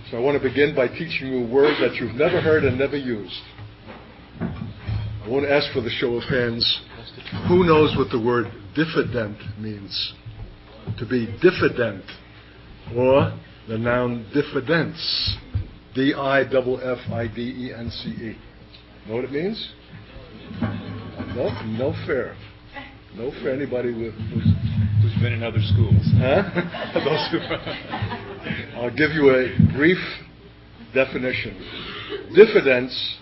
So I want to begin by teaching you a word that you've never heard and never used. I won't ask for the show of hands. Who knows what the word diffident means? To be diffident, or the noun diffidence. D-I-F-F-I-D-E-N-C-E. Know what it means? No fair. No fair. Anybody who's been in other schools. Huh? I'll give you a brief definition. Diffidence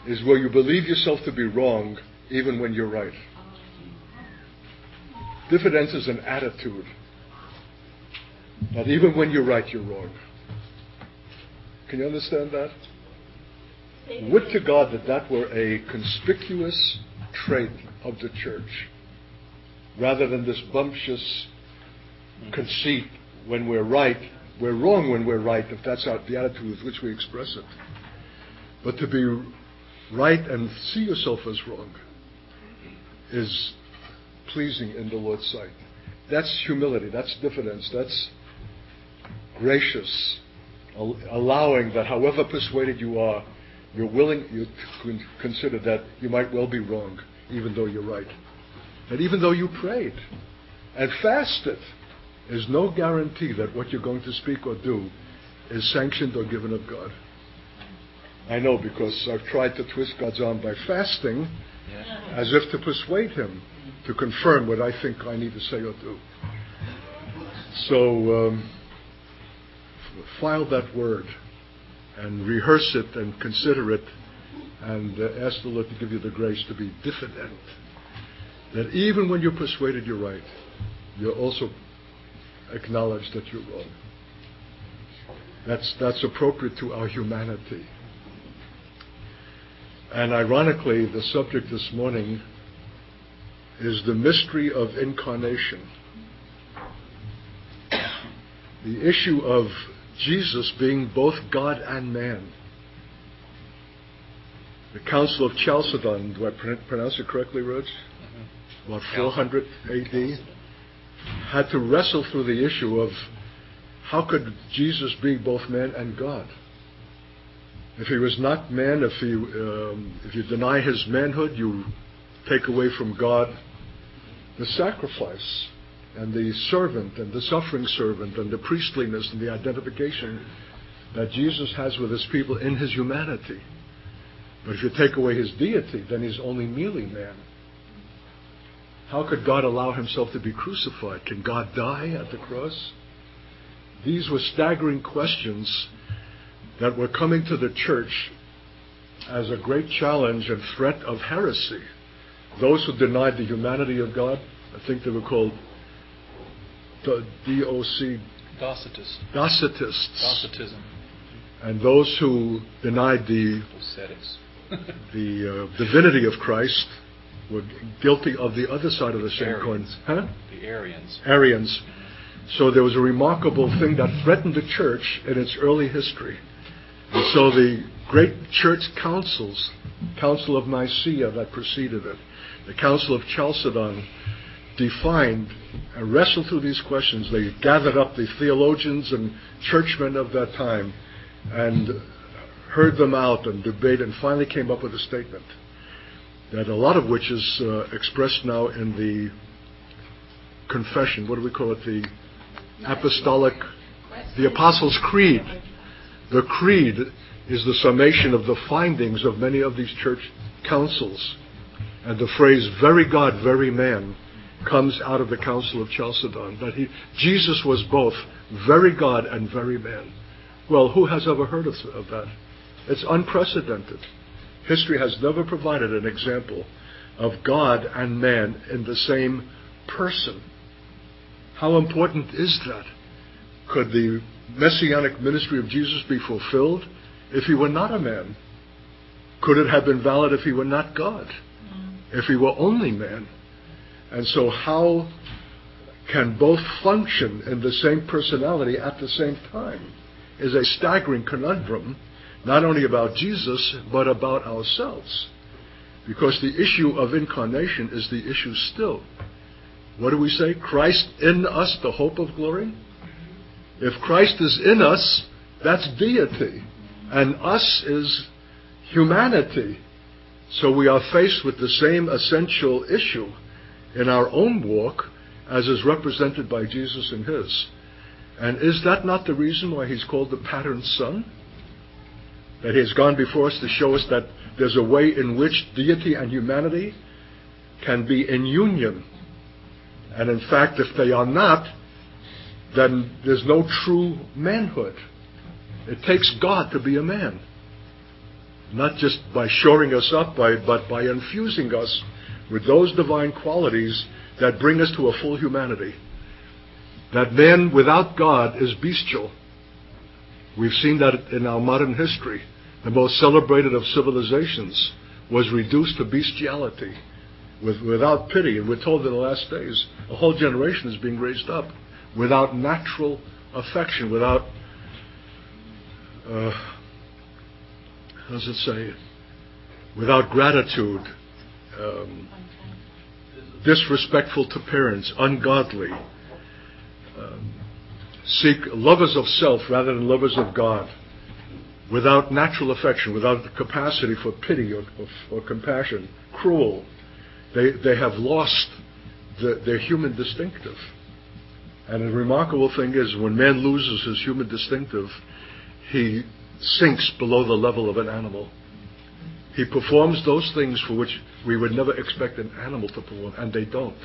is where you believe yourself to be wrong even when you're right. Diffidence is an attitude that even when you're right, you're wrong. Can you understand that? Would to God that were a conspicuous trait of the church, rather than this bumptious conceit when we're right, we're wrong when we're right, if that's the attitude with which we express it. But to be right and see yourself as wrong is pleasing in the Lord's sight. That's humility, that's diffidence, that's gracious, allowing that however persuaded you are, you consider that you might well be wrong, even though you're right. And even though you prayed and fasted, there's no guarantee that what you're going to speak or do is sanctioned or given of God. I know, because I've tried to twist God's arm by fasting, as if to persuade Him to confirm what I think I need to say or do. So, file that word and rehearse it and consider it and ask the Lord to give you the grace to be diffident. That even when you're persuaded you're right, you also acknowledge that you're wrong. That's appropriate to our humanity. And ironically, the subject this morning is the mystery of Incarnation. The issue of Jesus being both God and man. The Council of Chalcedon, do I pronounce it correctly, Rog? About 400 A.D., had to wrestle through the issue of how could Jesus be both man and God? If He was not man, if you deny His manhood, you take away from God the sacrifice and the servant and the suffering servant and the priestliness and the identification that Jesus has with His people in His humanity. But if you take away His deity, then He's only merely man. How could God allow Himself to be crucified? Can God die at the cross? These were staggering questions that were coming to the church as a great challenge and threat of heresy. Those who denied the humanity of God, I think they were called Docetists. Docetism. And those who denied the divinity of Christ were guilty of the other side of the same coin. Huh? The Arians. Arians. So there was a remarkable thing that threatened the church in its early history. And so the great church councils, Council of Nicaea that preceded it, the Council of Chalcedon, defined and wrestled through these questions. They gathered up the theologians and churchmen of that time and heard them out and debated and finally came up with a statement that a lot of which is expressed now in the confession. What do we call it? The apostolic, the Apostles' Creed. The Creed is the summation of the findings of many of these church councils. And the phrase, very God, very man, comes out of the Council of Chalcedon. That Jesus was both very God and very man. Well, who has ever heard of that? It's unprecedented. History has never provided an example of God and man in the same person. How important is that? Could the messianic ministry of Jesus be fulfilled if He were not a man? Could it have been valid if He were not God? If He were only man? And so how can both function in the same personality at the same time is a staggering conundrum, not only about Jesus, but about ourselves. Because the issue of incarnation is the issue still. What do we say? Christ in us, the hope of glory? If Christ is in us, That's deity. And us is humanity. So we are faced with the same essential issue in our own walk as is represented by Jesus in his. And is that not the reason why he's called the pattern son? That he has gone before us to show us that there's a way in which deity and humanity can be in union. And in fact, if they are not, then there's no true manhood. It takes God to be a man. Not just by shoring us up, but by infusing us with those divine qualities that bring us to a full humanity. That man without God is bestial. We've seen that in our modern history. The most celebrated of civilizations was reduced to bestiality, without pity. And we're told in the last days, a whole generation is being raised up without natural affection, without, how does it say, without gratitude, disrespectful to parents, ungodly, seek lovers of self rather than lovers of God, without natural affection, without the capacity for pity or compassion, cruel. They have lost their human distinctive. And the remarkable thing is, when man loses his human distinctive, he sinks below the level of an animal. He performs those things for which we would never expect an animal to perform, and they don't.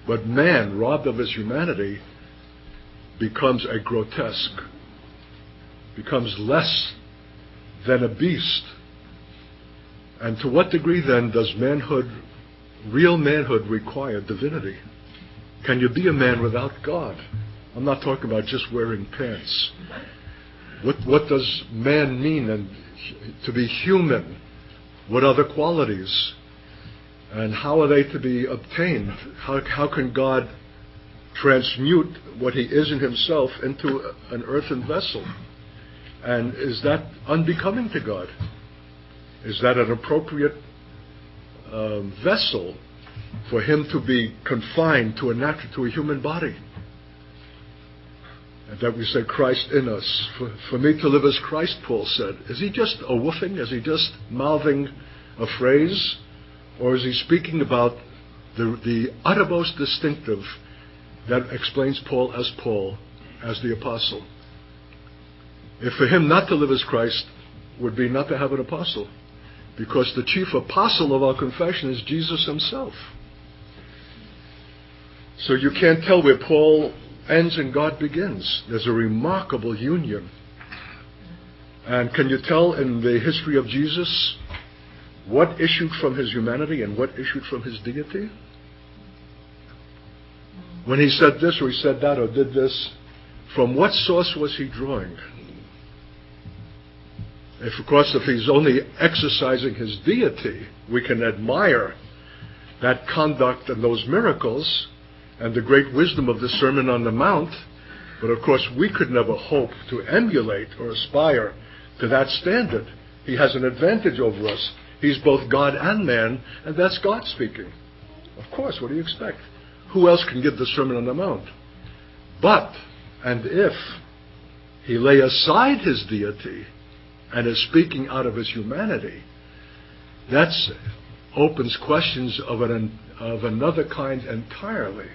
But man, robbed of his humanity, becomes a grotesque, becomes less than a beast. And to what degree then does manhood, real manhood, require divinity? Can you be a man without God? I'm not talking about just wearing pants. What does man mean and to be human? What are the qualities? And how are they to be obtained? How can God transmute what he is in himself into an earthen vessel? And is that unbecoming to God? Is that an appropriate vessel for him to be confined to a human body? And that we say Christ in us. For me to live as Christ, Paul said. Is he just a woofing? Is he just mouthing a phrase? Or is he speaking about the uttermost distinctive that explains Paul, as the apostle? If for him not to live as Christ would be not to have an apostle. Because the chief apostle of our confession is Jesus himself. So you can't tell where Paul ends and God begins. There's a remarkable union. And can you tell in the history of Jesus what issued from his humanity and what issued from his deity? When he said this or he said that or did this, from what source was he drawing? If he's only exercising his deity, we can admire that conduct and those miracles and the great wisdom of the Sermon on the Mount. But of course, we could never hope to emulate or aspire to that standard. He has an advantage over us. He's both God and man, and that's God speaking. Of course, what do you expect? Who else can give the Sermon on the Mount? But, and if he lay aside his deity and is speaking out of his humanity, that opens questions of another kind entirely.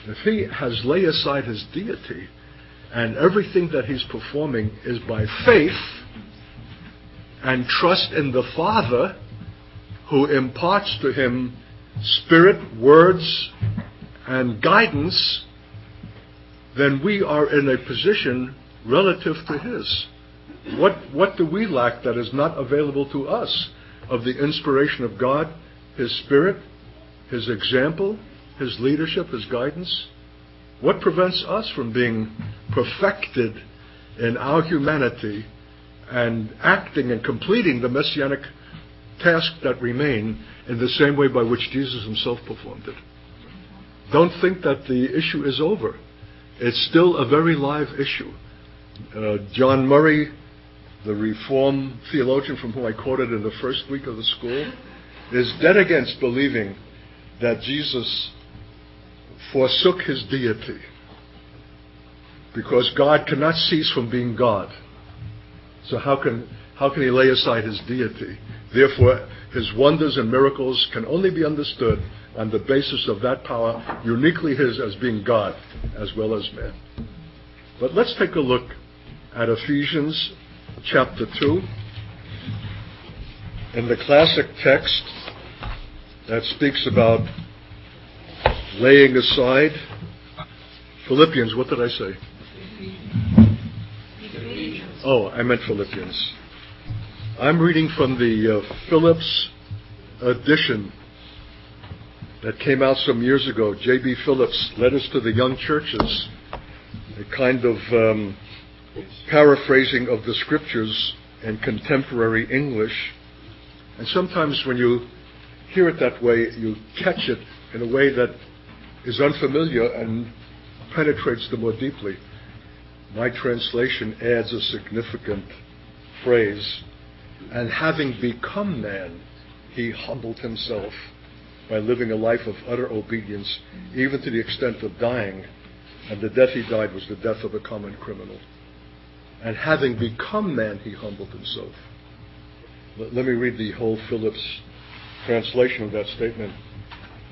If he has laid aside his deity and everything that he's performing is by faith and trust in the Father who imparts to him spirit, words, and guidance, then we are in a position relative to his. What do we lack that is not available to us of the inspiration of God, his Spirit, his example, his leadership, his guidance? What prevents us from being perfected in our humanity and acting and completing the messianic tasks that remain in the same way by which Jesus himself performed it? Don't think that the issue is over. It's still a very live issue. John Murray, the Reformed theologian from whom I quoted in the first week of the school, is dead against believing that Jesus forsook his deity. because God cannot cease from being God. So how can he lay aside his deity? Therefore, his wonders and miracles can only be understood on the basis of that power uniquely his as being God as well as man. But let's take a look at Ephesians Chapter 2. In the classic text that speaks about laying aside. Philippians, what did I say? Oh, I meant Philippians. I'm reading from the Phillips edition that came out some years ago. J.B. Phillips, Letters to the Young Churches, a kind of paraphrasing of the scriptures in contemporary English. And sometimes when you hear it that way, you catch it in a way that is unfamiliar and penetrates the more deeply. My translation adds a significant phrase. And having become man, he humbled himself by living a life of utter obedience, even to the extent of dying. And the death he died was the death of a common criminal. And having become man, he humbled himself. Let me read the whole Phillips translation of that statement.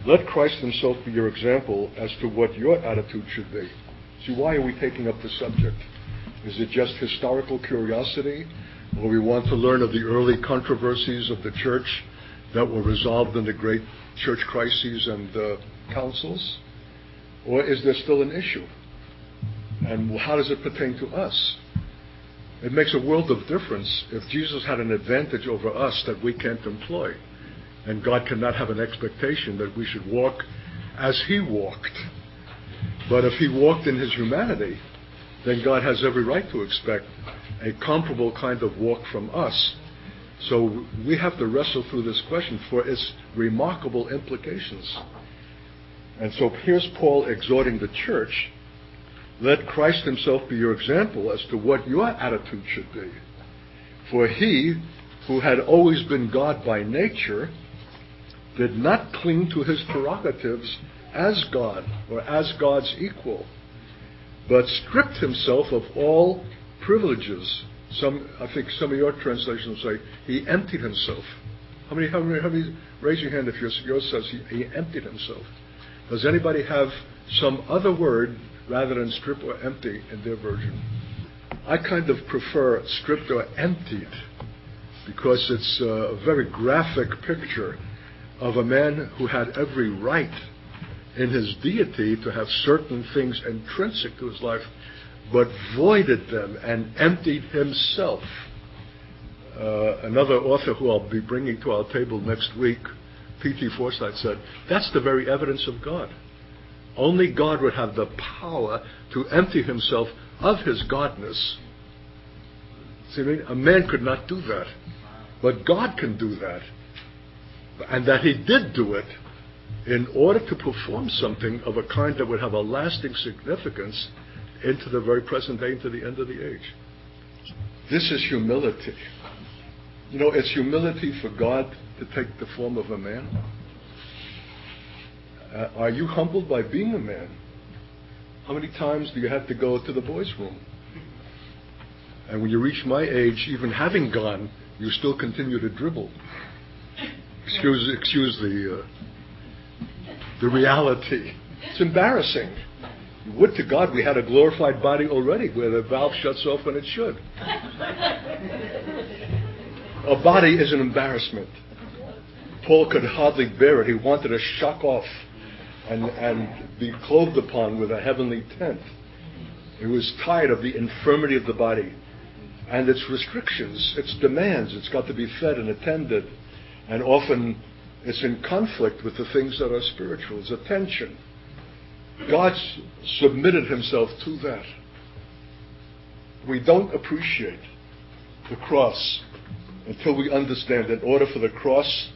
Let Christ himself be your example as to what your attitude should be. See, why are we taking up the subject? Is it just historical curiosity? Or we want to learn of the early controversies of the church that were resolved in the great church crises and councils? Or is there still an issue? And how does it pertain to us? It makes a world of difference if Jesus had an advantage over us that we can't employ. And God cannot have an expectation that we should walk as he walked. But if he walked in his humanity, then God has every right to expect a comparable kind of walk from us. So we have to wrestle through this question for its remarkable implications. And so here's Paul exhorting the church. Let Christ himself be your example as to what your attitude should be. For he, who had always been God by nature, did not cling to his prerogatives as God or as God's equal, but stripped himself of all privileges. I think some of your translations say he emptied himself. How many raise your hand if yours says he emptied himself? Does anybody have some other word rather than strip or empty in their version? I kind of prefer stripped or emptied because it's a very graphic picture of a man who had every right in his deity to have certain things intrinsic to his life, but voided them and emptied himself. Another author who I'll be bringing to our table next week, P.T. Forsyth, said, that's the very evidence of God. Only God would have the power to empty himself of his godness. See what I mean? A man could not do that. But God can do that. And that he did do it in order to perform something of a kind that would have a lasting significance into the very present day, into the end of the age. This is humility. You know, it's humility for God to take the form of a man. Are you humbled by being a man? How many times do you have to go to the boys' room? And when you reach my age, even having gone, you still continue to dribble. Excuse the reality. It's embarrassing. Would to God we had a glorified body already where the valve shuts off when it should. A body is an embarrassment. Paul could hardly bear it. He wanted to shock off and be clothed upon with a heavenly tent. He was tired of the infirmity of the body and its restrictions, its demands. It's got to be fed and attended. And often it's in conflict with the things that are spiritual. It's a tension. God submitted himself to that. We don't appreciate the cross until we understand that in order for the cross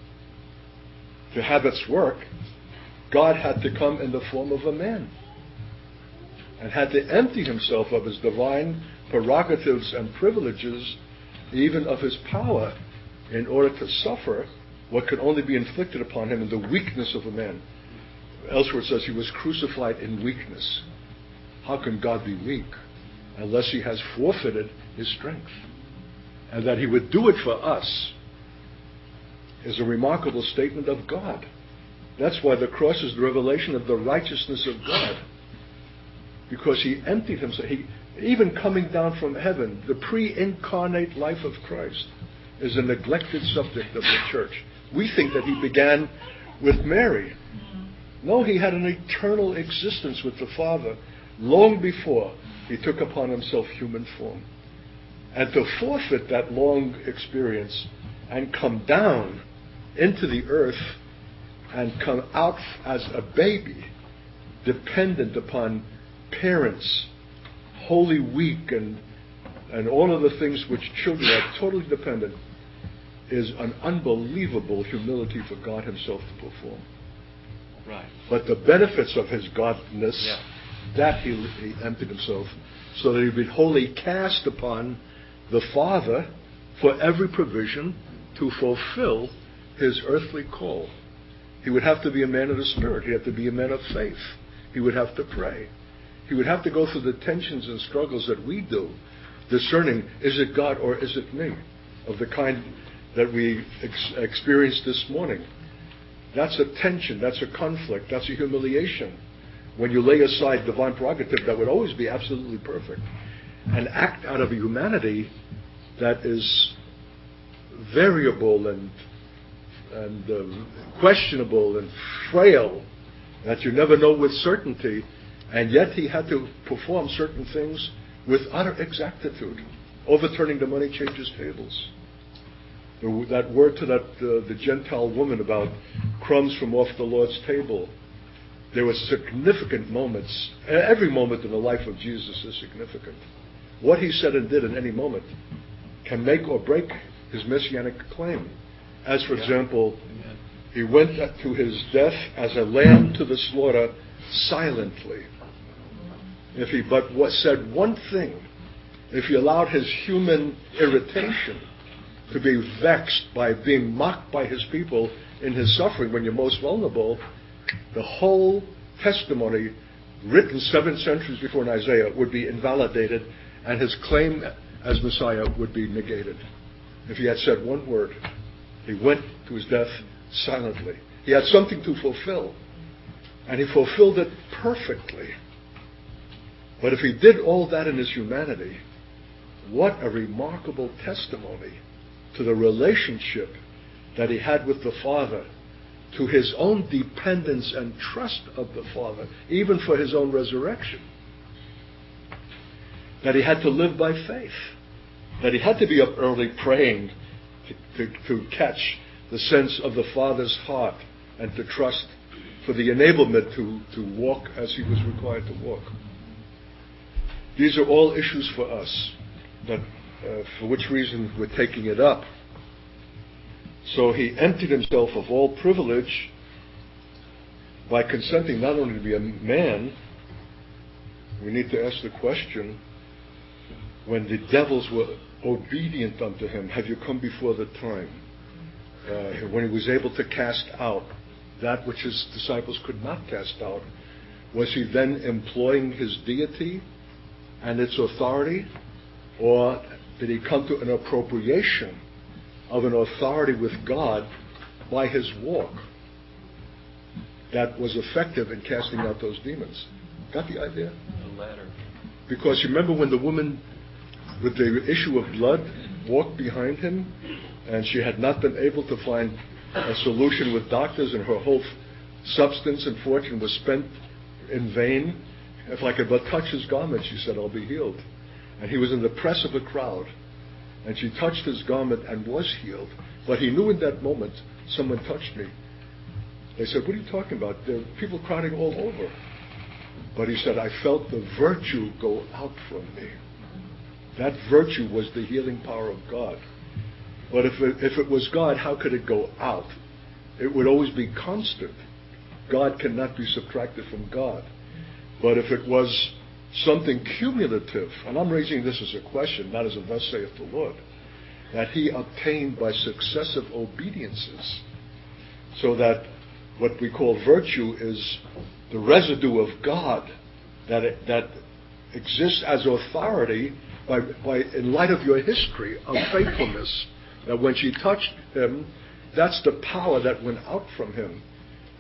to have its work, God had to come in the form of a man and had to empty himself of his divine prerogatives and privileges, even of his power, in order to suffer what could only be inflicted upon him in the weakness of a man. Elsewhere it says he was crucified in weakness. How can God be weak? unless he has forfeited his strength. And that he would do it for us is a remarkable statement of God. That's why the cross is the revelation of the righteousness of God. Because he emptied himself. Even coming down from heaven, the pre-incarnate life of Christ is a neglected subject of the church. We think that he began with Mary. No, he had an eternal existence with the Father long before he took upon himself human form. And to forfeit that long experience and come down into the earth and come out as a baby, dependent upon parents, wholly weak, and all of the things which children are totally dependent, is an unbelievable humility for God himself to perform. Right. But the benefits of his godness, that he emptied himself, so that he'd be wholly cast upon the Father for every provision to fulfill his earthly call. He would have to be a man of the Spirit. He'd have to be a man of faith. He would have to pray. He would have to go through the tensions and struggles that we do, discerning, is it God or is it me? Of the kind that we experienced this morning. That's a tension, that's a conflict, that's a humiliation. When you lay aside divine prerogative that would always be absolutely perfect and act out of a humanity that is variable and questionable and frail, that you never know with certainty, and yet he had to perform certain things with utter exactitude, overturning the money changers' tables. That word to the Gentile woman about crumbs from off the Lord's table. There were significant moments. Every moment in the life of Jesus is significant. What he said and did in any moment can make or break his messianic claim. As, for example, he went to his death as a lamb to the slaughter silently. If he but said one thing, if he allowed his human irritation to be vexed by being mocked by his people in his suffering when you're most vulnerable, the whole testimony written 7 centuries before in Isaiah would be invalidated, and his claim as Messiah would be negated. If he had said one word, he went to his death silently. He had something to fulfill, and he fulfilled it perfectly. But if he did all that in his humanity, what a remarkable testimony to the relationship that he had with the Father, to his own dependence and trust of the Father, even for his own resurrection. That he had to live by faith. That he had to be up early praying to catch the sense of the Father's heart and to trust for the enablement to walk as he was required to walk. These are all issues for us, that for which reason we're taking it up. So he emptied himself of all privilege by consenting not only to be a man. We need to ask the question, when the devils were obedient unto him, have you come before the time? When he was able to cast out that which his disciples could not cast out, was he then employing his deity and its authority? Or did he come to an appropriation of an authority with God by his walk that was effective in casting out those demons? Got the idea? The latter. Because you remember when the woman with the issue of blood walked behind him, and she had not been able to find a solution with doctors, and her whole substance and fortune was spent in vain. If I could but touch his garment, she said, I'll be healed. And he was in the press of a crowd, and she touched his garment and was healed. But he knew in that moment, someone touched me. They said, what are you talking about? There are people crowding all over. But he said, I felt the virtue go out from me. That virtue was the healing power of God. But if it was God, how could it go out? It would always be constant. God cannot be subtracted from God. But if it was something cumulative, and I'm raising this as a question, not as a thus saith the Lord, that he obtained by successive obediences, so that what we call virtue is the residue of God that exists as authority in light of your history of faithfulness. That when she touched him, that's the power that went out from him.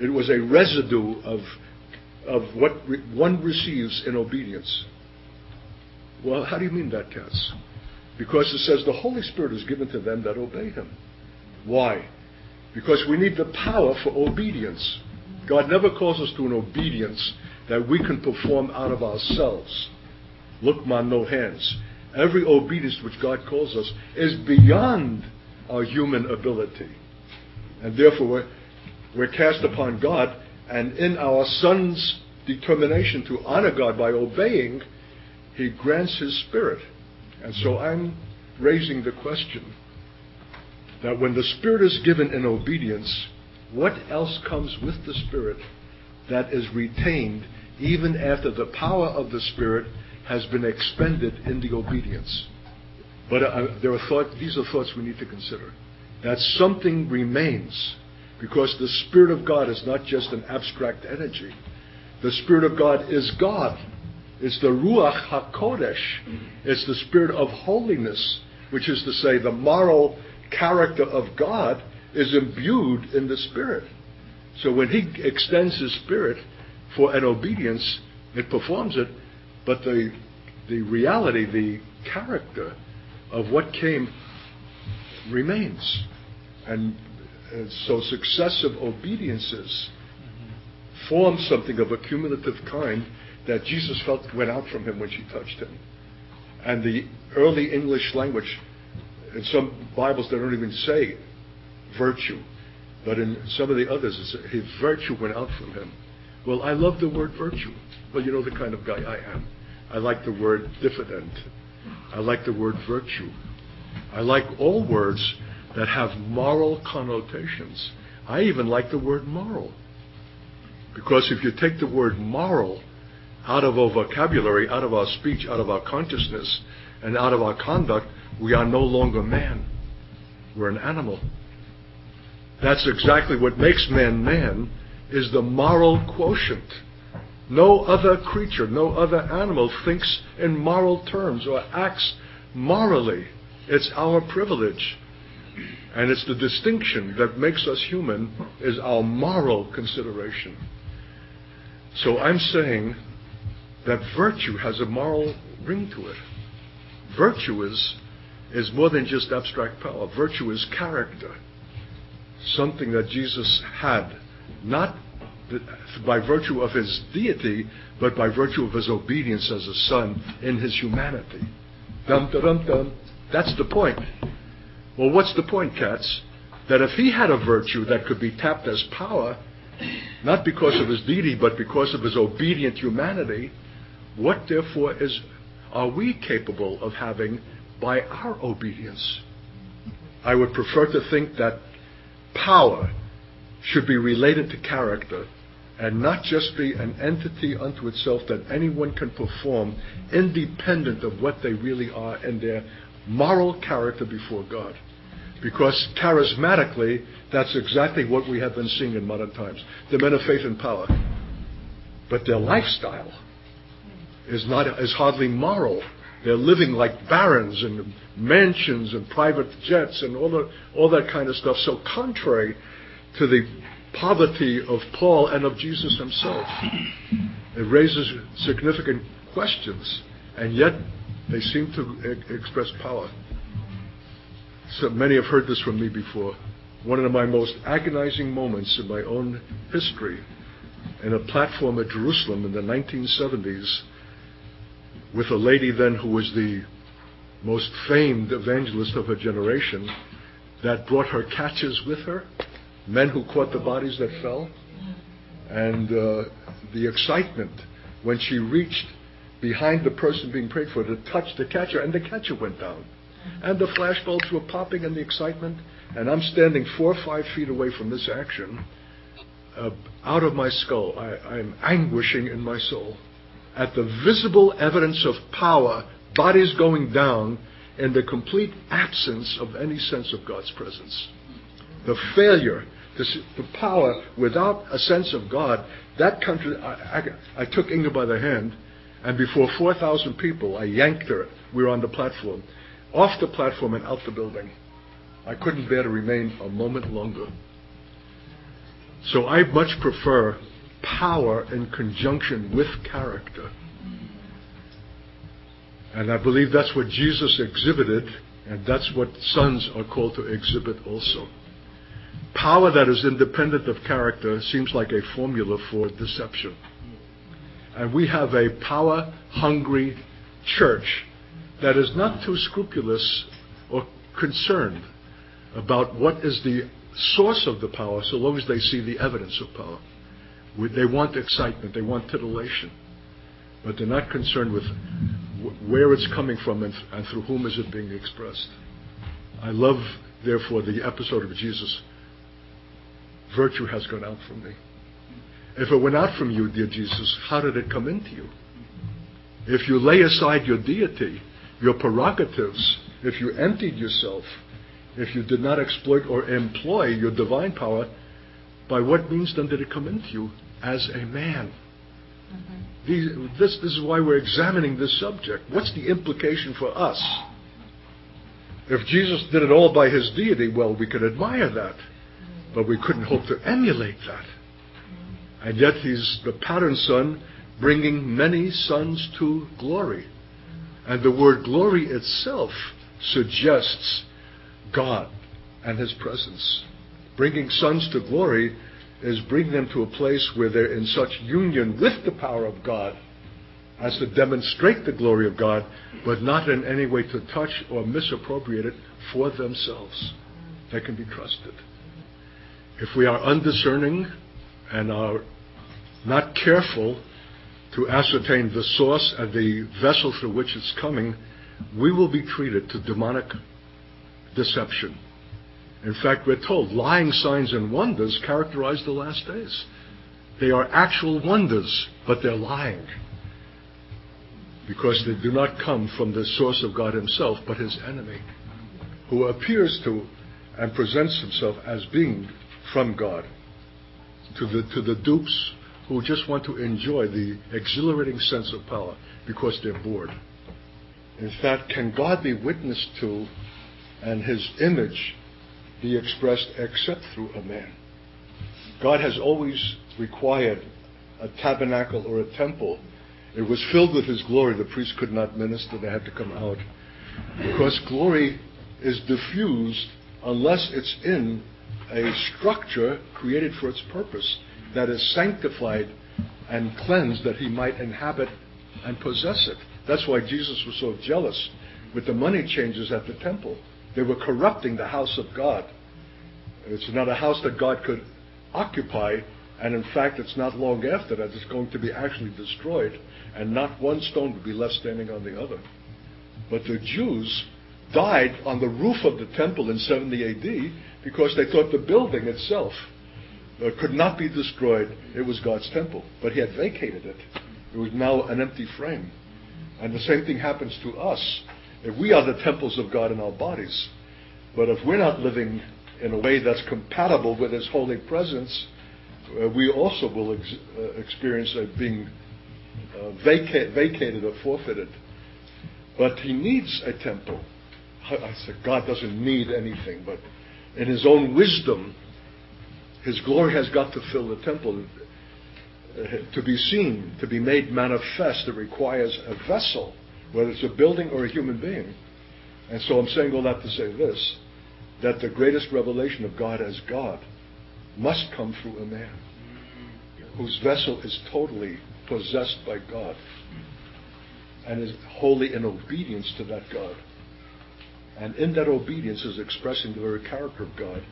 It was a residue of what one receives in obedience. Well, how do you mean that, Katz? Because it says the Holy Spirit is given to them that obey him. Why? Because we need the power for obedience. God never calls us to an obedience that we can perform out of ourselves. Look, man, no hands. Every obedience which God calls us is beyond our human ability. And therefore, we're cast upon God, and in our Son's determination to honor God by obeying, he grants his Spirit. And so I'm raising the question that when the Spirit is given in obedience, what else comes with the Spirit that is retained even after the power of the Spirit has been expended in the obedience? But these are thoughts we need to consider. That something remains, because the Spirit of God is not just an abstract energy. The Spirit of God is God. It's the Ruach HaKodesh. It's the Spirit of holiness, which is to say the moral character of God is imbued in the Spirit. So when he extends his Spirit for an obedience, it performs it, but the reality, the character of what came remains. And so successive obediences form something of a cumulative kind that Jesus felt went out from him when she touched him. And the early English language, in some Bibles they don't even say virtue, but in some of the others his virtue went out from him. Well, I love the word virtue. Well, you know the kind of guy I am. I like the word diffident. I like the word virtue. I like all words that have moral connotations. I even like the word moral. Because if you take the word moral out of our vocabulary, out of our speech, out of our consciousness, and out of our conduct, we are no longer man. We're an animal. That's exactly what makes man man, is the moral quotient. No other creature, no other animal thinks in moral terms or acts morally. It's our privilege. And it's the distinction that makes us human, is our moral consideration. So I'm saying that virtue has a moral ring to it. Virtue is more than just abstract power. Virtue is character. Something that Jesus had, not by virtue of his deity, but by virtue of his obedience as a son in his humanity. Dum, dum, dum, dum. That's the point. Well, what's the point, Katz? That if he had a virtue that could be tapped as power, not because of his deity, but because of his obedient humanity, what therefore are we capable of having by our obedience? I would prefer to think that power should be related to character and not just be an entity unto itself that anyone can perform independent of what they really are and their moral character before God. Because charismatically, that's exactly what we have been seeing in modern times. The men of faith and power. But their lifestyle is hardly moral. They're living like barons in mansions and private jets and all that kind of stuff. So contrary to the poverty of Paul and of Jesus himself, it raises significant questions, and yet they seem to express power. So many have heard this from me before. One of my most agonizing moments in my own history, in a platform at Jerusalem in the 1970s, with a lady then who was the most famed evangelist of her generation, that brought her catchers with her, men who caught the bodies that fell, and the excitement when she reached behind the person being prayed for to touch the catcher, and the catcher went down. And the flashbulbs were popping in the excitement, and I'm standing 4 or 5 feet away from this action. Out of my skull, I'm anguishing in my soul at the visible evidence of power, bodies going down, and the complete absence of any sense of God's presence. The failure, the power without a sense of God, that country, I took Inga by the hand, And before 4,000 people, I yanked her. We were on the platform. Off the platform and out the building. I couldn't bear to remain a moment longer. So I much prefer power in conjunction with character. And I believe that's what Jesus exhibited, and that's what sons are called to exhibit also. Power that is independent of character seems like a formula for deception. And we have a power-hungry church that is not too scrupulous or concerned about what is the source of the power, so long as they see the evidence of power. They want excitement, they want titillation, but they're not concerned with where it's coming from and through whom is it being expressed. I love, therefore, the episode of Jesus. Virtue has gone out from me. If it went out from you, dear Jesus, how did it come into you? If you lay aside your deity, your prerogatives, if you emptied yourself, if you did not exploit or employ your divine power, by what means then did it come into you as a man? This is why we're examining this subject. What's the implication for us? If Jesus did it all by his deity, well, we could admire that, but we couldn't hope to emulate that. And yet he's the pattern son, bringing many sons to glory. And the word glory itself suggests God and his presence. Bringing sons to glory is bringing them to a place where they're in such union with the power of God as to demonstrate the glory of God, but not in any way to touch or misappropriate it for themselves. They can be trusted. If we are undiscerning and are not careful to ascertain the source and the vessel through which it's coming, we will be treated to demonic deception. In fact, we're told lying signs and wonders characterize the last days. They are actual wonders, but they're lying, because they do not come from the source of God himself, but his enemy, who appears to and presents himself as being from God to the dupes who just want to enjoy the exhilarating sense of power because they're bored. In fact, can God be witnessed to and his image be expressed except through a man? God has always required a tabernacle or a temple. It was filled with his glory. The priest could not minister. They had to come out. Because glory is diffused unless it's in a structure created for its purpose, that is sanctified and cleansed that he might inhabit and possess it. That's why Jesus was so jealous with the money changers at the temple. They were corrupting the house of God. It's not a house that God could occupy, and in fact it's not long after that it's going to be actually destroyed, and not one stone would be left standing on the other. But the Jews died on the roof of the temple in 70 AD because they thought the building itself could not be destroyed. It was God's temple, but he had vacated it. It was now an empty frame. And the same thing happens to us. If we are the temples of God in our bodies, but if we're not living in a way that's compatible with his holy presence, we also will experience being vacated or forfeited. But he needs a temple. I said God doesn't need anything, but in his own wisdom, his glory has got to fill the temple. To be seen, to be made manifest, it requires a vessel, whether it's a building or a human being. And so I'm saying all that to say this, that the greatest revelation of God as God must come through a man whose vessel is totally possessed by God and is wholly in obedience to that God. And in that obedience is expressing the very character of God.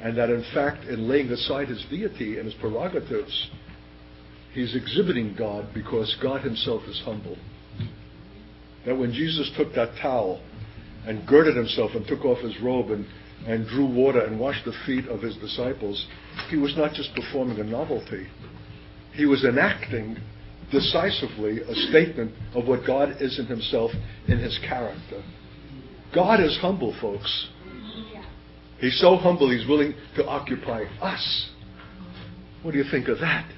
And that in fact, in laying aside his deity and his prerogatives, he's exhibiting God because God himself is humble. That when Jesus took that towel and girded himself and took off his robe and drew water and washed the feet of his disciples, he was not just performing a novelty. He was enacting decisively a statement of what God is in himself, in his character. God is humble, folks. He's so humble, he's willing to occupy us. What do you think of that?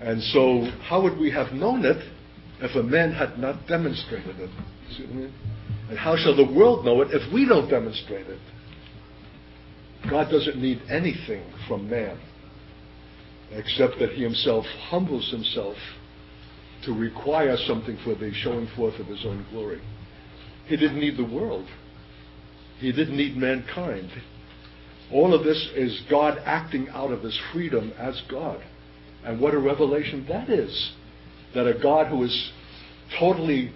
And so, how would we have known it if a man had not demonstrated it. See what I mean? And how shall the world know it if we don't demonstrate it? God doesn't need anything from man except that he himself humbles himself to require something for the showing forth of his own glory. He didn't need the world. He didn't need mankind. All of this is God acting out of his freedom as God. And what a revelation that is. That a God who is totally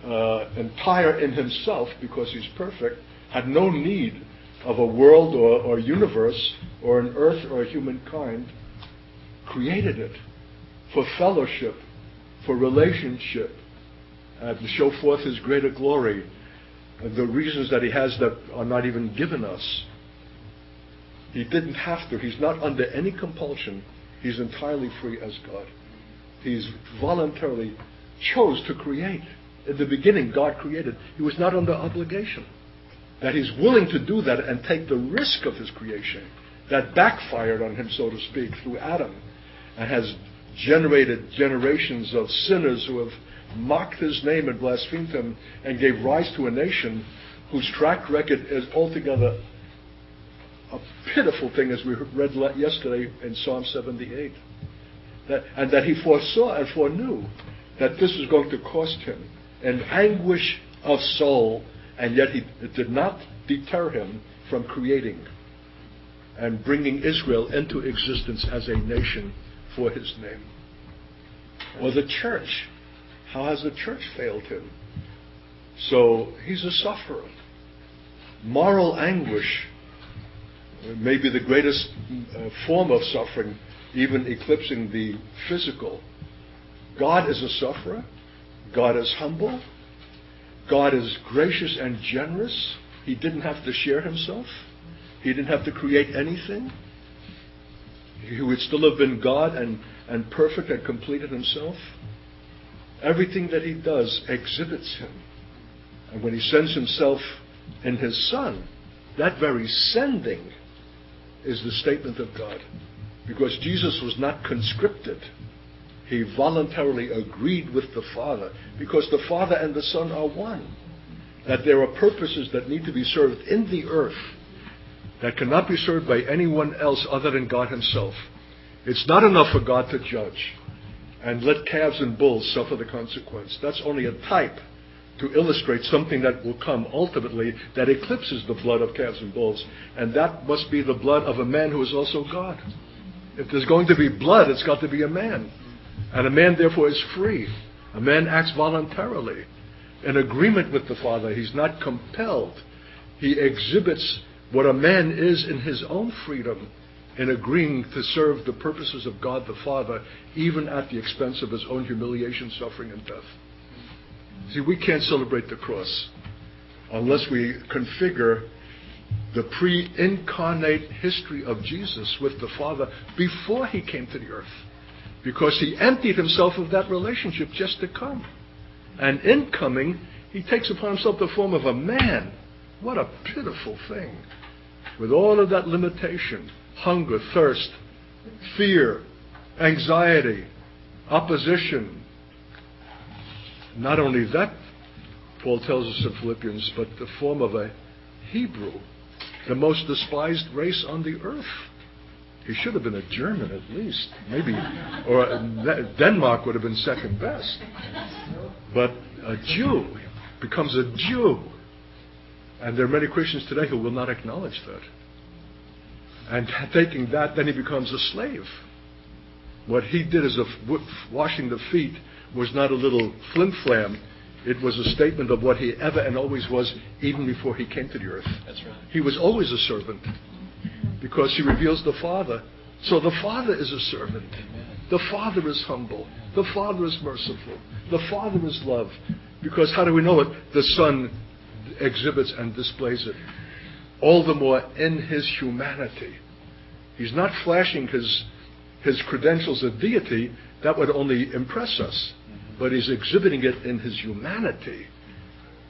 entire in himself, because he's perfect, had no need of a world or universe or an earth or a humankind, created it for fellowship, for relationship, to show forth his greater glory. The reasons that he has that are not even given us. He didn't have to. He's not under any compulsion. He's entirely free as God. He's voluntarily chose to create. In the beginning, God created. He was not under obligation. That he's willing to do that and take the risk of his creation. That backfired on him, so to speak, through Adam, and has generated generations of sinners who have mocked his name and blasphemed him, and gave rise to a nation whose track record is altogether a pitiful thing, as we read yesterday in Psalm 78. And that he foresaw and foreknew that this was going to cost him an anguish of soul, and yet it did not deter him from creating and bringing Israel into existence as a nation for his name. Or the church. How has the church failed him? So he's a sufferer. Moral anguish may be the greatest form of suffering, even eclipsing the physical. God is a sufferer. God is humble. God is gracious and generous. He didn't have to share himself. He didn't have to create anything. He would still have been God and perfect and completed himself. Everything that he does exhibits him. And when he sends himself in his Son, that very sending is the statement of God. Because Jesus was not conscripted. He voluntarily agreed with the Father, because the Father and the Son are one. That there are purposes that need to be served in the earth that cannot be served by anyone else other than God himself. It's not enough for God to judge and let calves and bulls suffer the consequence. That's only a type to illustrate something that will come ultimately that eclipses the blood of calves and bulls. And that must be the blood of a man who is also God. If there's going to be blood, it's got to be a man. And a man, therefore, is free. A man acts voluntarily in agreement with the Father. He's not compelled. He exhibits what a man is in his own freedom in agreeing to serve the purposes of God the Father, even at the expense of his own humiliation, suffering, and death. See, we can't celebrate the cross unless we configure the pre-incarnate history of Jesus with the Father before he came to the earth. Because he emptied himself of that relationship just to come. And in coming, he takes upon himself the form of a man. What a pitiful thing. With all of that limitation, hunger, thirst, fear, anxiety, opposition. Not only that, Paul tells us in Philippians, but the form of a Hebrew, the most despised race on the earth. He should have been a German at least, maybe, or Denmark would have been second best. But a Jew becomes a Jew. And there are many Christians today who will not acknowledge that. And taking that, then he becomes a slave. What he did as washing the feet was not a little flim-flam. It was a statement of what he ever and always was, even before he came to the earth. That's right. He was always a servant, because he reveals the Father. So the Father is a servant. Amen. The Father is humble. The Father is merciful. The Father is love. Because how do we know it? The Son exhibits and displays it. All the more in his humanity. He's not flashing his credentials of deity. That would only impress us. But he's exhibiting it in his humanity,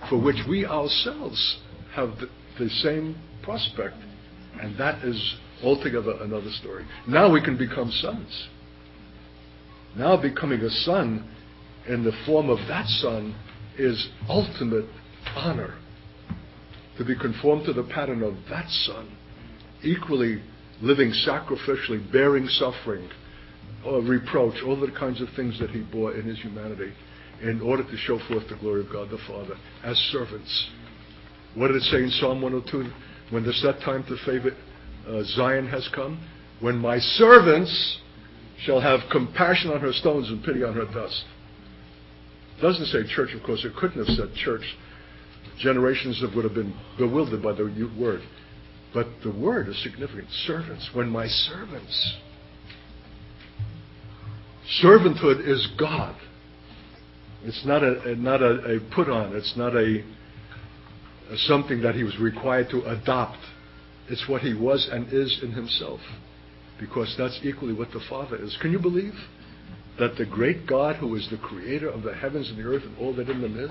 for which we ourselves have the same prospect. And that is altogether another story. Now we can become sons. Now becoming a son in the form of that Son is ultimate honor. To be conformed to the pattern of that Son, equally living sacrificially, bearing suffering, reproach, all the kinds of things that he bore in his humanity in order to show forth the glory of God the Father as servants. What did it say in Psalm 102? When the set time to favor Zion has come, when my servants shall have compassion on her stones and pity on her dust. It doesn't say church, of course. It couldn't have said church. Generations would have been bewildered by the word. But the word is significant. Servants. When my servants. Servanthood is God. It's not a put on. It's not a something that he was required to adopt. It's what he was and is in himself. Because that's equally what the Father is. Can you believe that the great God who is the creator of the heavens and the earth and all that in them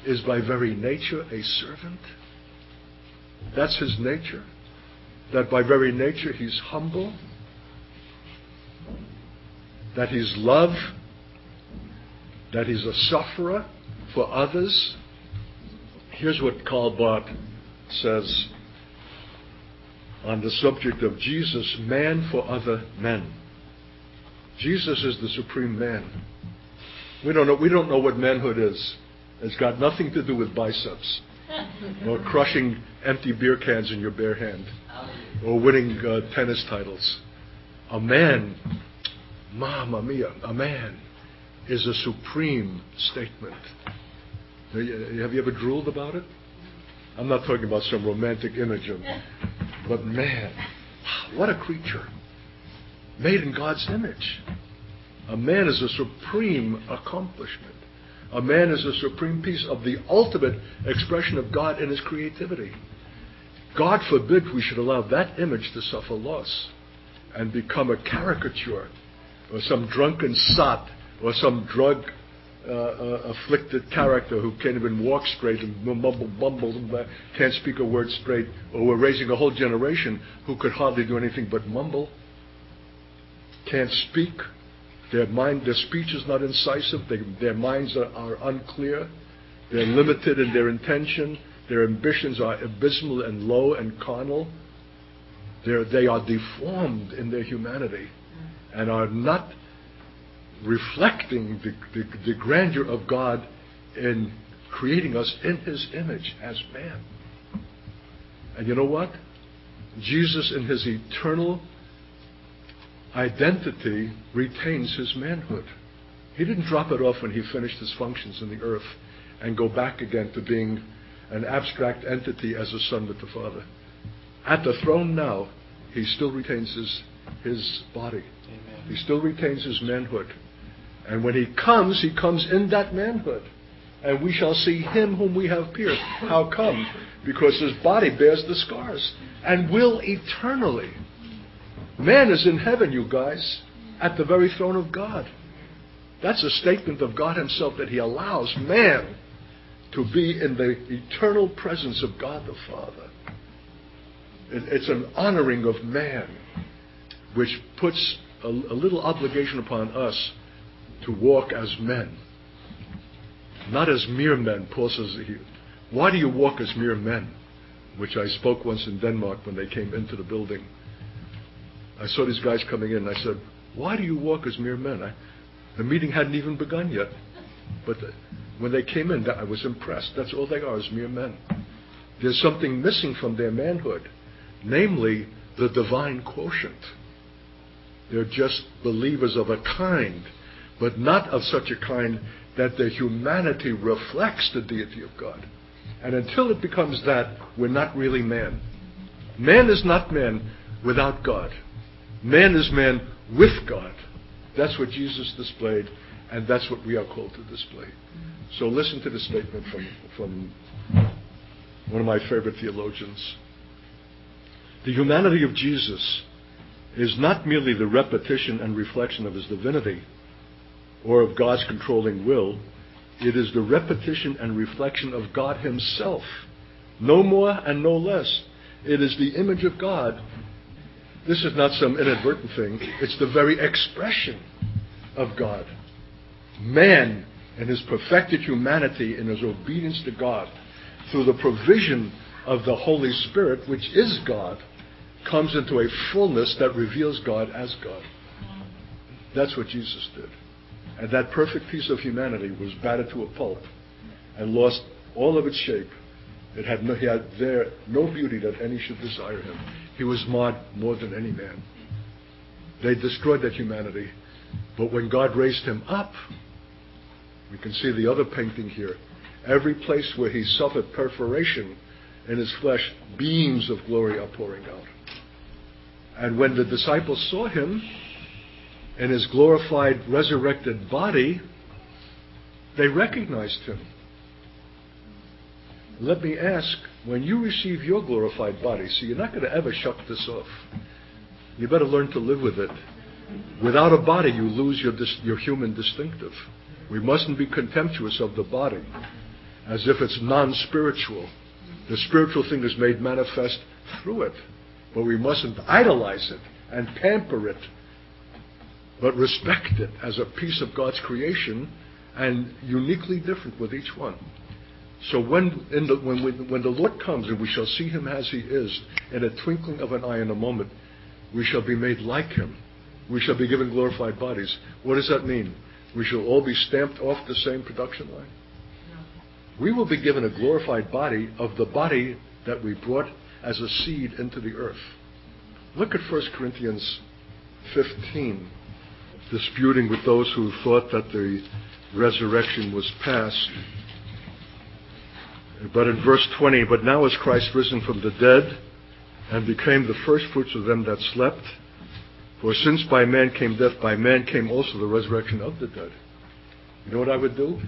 is by very nature a servant? That's his nature. That by very nature he's humble. That he's love. That he's a sufferer for others. Here's what Karl Barth says on the subject of Jesus, man for other men. Jesus is the supreme man. We don't know what manhood is. It's got nothing to do with biceps or crushing empty beer cans in your bare hand or winning tennis titles. A man, mamma mia, a man is a supreme statement. Have you ever drooled about it? I'm not talking about some romantic image of, but man, what a creature. Made in God's image. A man is a supreme accomplishment. A man is a supreme piece of the ultimate expression of God in his creativity. God forbid we should allow that image to suffer loss and become a caricature or some drunken sot or some drug afflicted character who can't even walk straight and mumbles and can't speak a word straight, or we're raising a whole generation who could hardly do anything but mumble, can't speak, their speech is not incisive, their minds are unclear, they're limited in their intention, their ambitions are abysmal and low and carnal, they are deformed in their humanity and are not reflecting the grandeur of God in creating us in his image as man. And you know what? Jesus in his eternal identity retains his manhood. He didn't drop it off when he finished his functions in the earth and go back again to being an abstract entity as a son with the Father. At the throne now, he still retains his body. Amen. He still retains his manhood. And when he comes in that manhood. And we shall see him whom we have pierced. How come? Because his body bears the scars and will eternally. Man is in heaven, you guys, at the very throne of God. That's a statement of God himself, that he allows man to be in the eternal presence of God the Father. It's an honoring of man, which puts a little obligation upon us to walk as men, not as mere men. Paul says, why do you walk as mere men? Which I spoke once in Denmark when they came into the building. I saw these guys coming in and I said, why do you walk as mere men? The meeting hadn't even begun yet. But when they came in, I was impressed. That's all they are, is mere men. There's something missing from their manhood, namely the divine quotient. They're just believers of a kind, but not of such a kind that their humanity reflects the deity of God. And until it becomes that, we're not really man. Man is not man without God. Man is man with God. That's what Jesus displayed, and that's what we are called to display. So listen to this statement from one of my favorite theologians. The humanity of Jesus is not merely the repetition and reflection of his divinity or of God's controlling will. It is the repetition and reflection of God himself, no more and no less. It is the image of God. This is not some inadvertent thing. It's the very expression of God. Man in his perfected humanity, in his obedience to God, through the provision of the Holy Spirit, which is God, comes into a fullness that reveals God as God. That's what Jesus did. And that perfect piece of humanity was battered to a pulp and lost all of its shape. He had there no beauty that any should desire him. He was marred more than any man. They destroyed that humanity. But when God raised him up, we can see the other painting here. Every place where he suffered perforation in his flesh, beams of glory are pouring out. And when the disciples saw him in his glorified, resurrected body, they recognized him. Let me ask, when you receive your glorified body, see, you're not going to ever shut this off. You better learn to live with it. Without a body, you lose your human distinctive. We mustn't be contemptuous of the body as if it's non-spiritual. The spiritual thing is made manifest through it. But we mustn't idolize it and pamper it, but respect it as a piece of God's creation and uniquely different with each one. So when the Lord comes and we shall see him as he is, in a twinkling of an eye, in a moment, we shall be made like him. We shall be given glorified bodies. What does that mean? We shall all be stamped off the same production line. We will be given a glorified body of the body that we brought as a seed into the earth. Look at 1 Corinthians 15, disputing with those who thought that the resurrection was past. But in verse 20, but now is Christ risen from the dead and became the firstfruits of them that slept. For since by man came death, by man came also the resurrection of the dead. You know what I would do?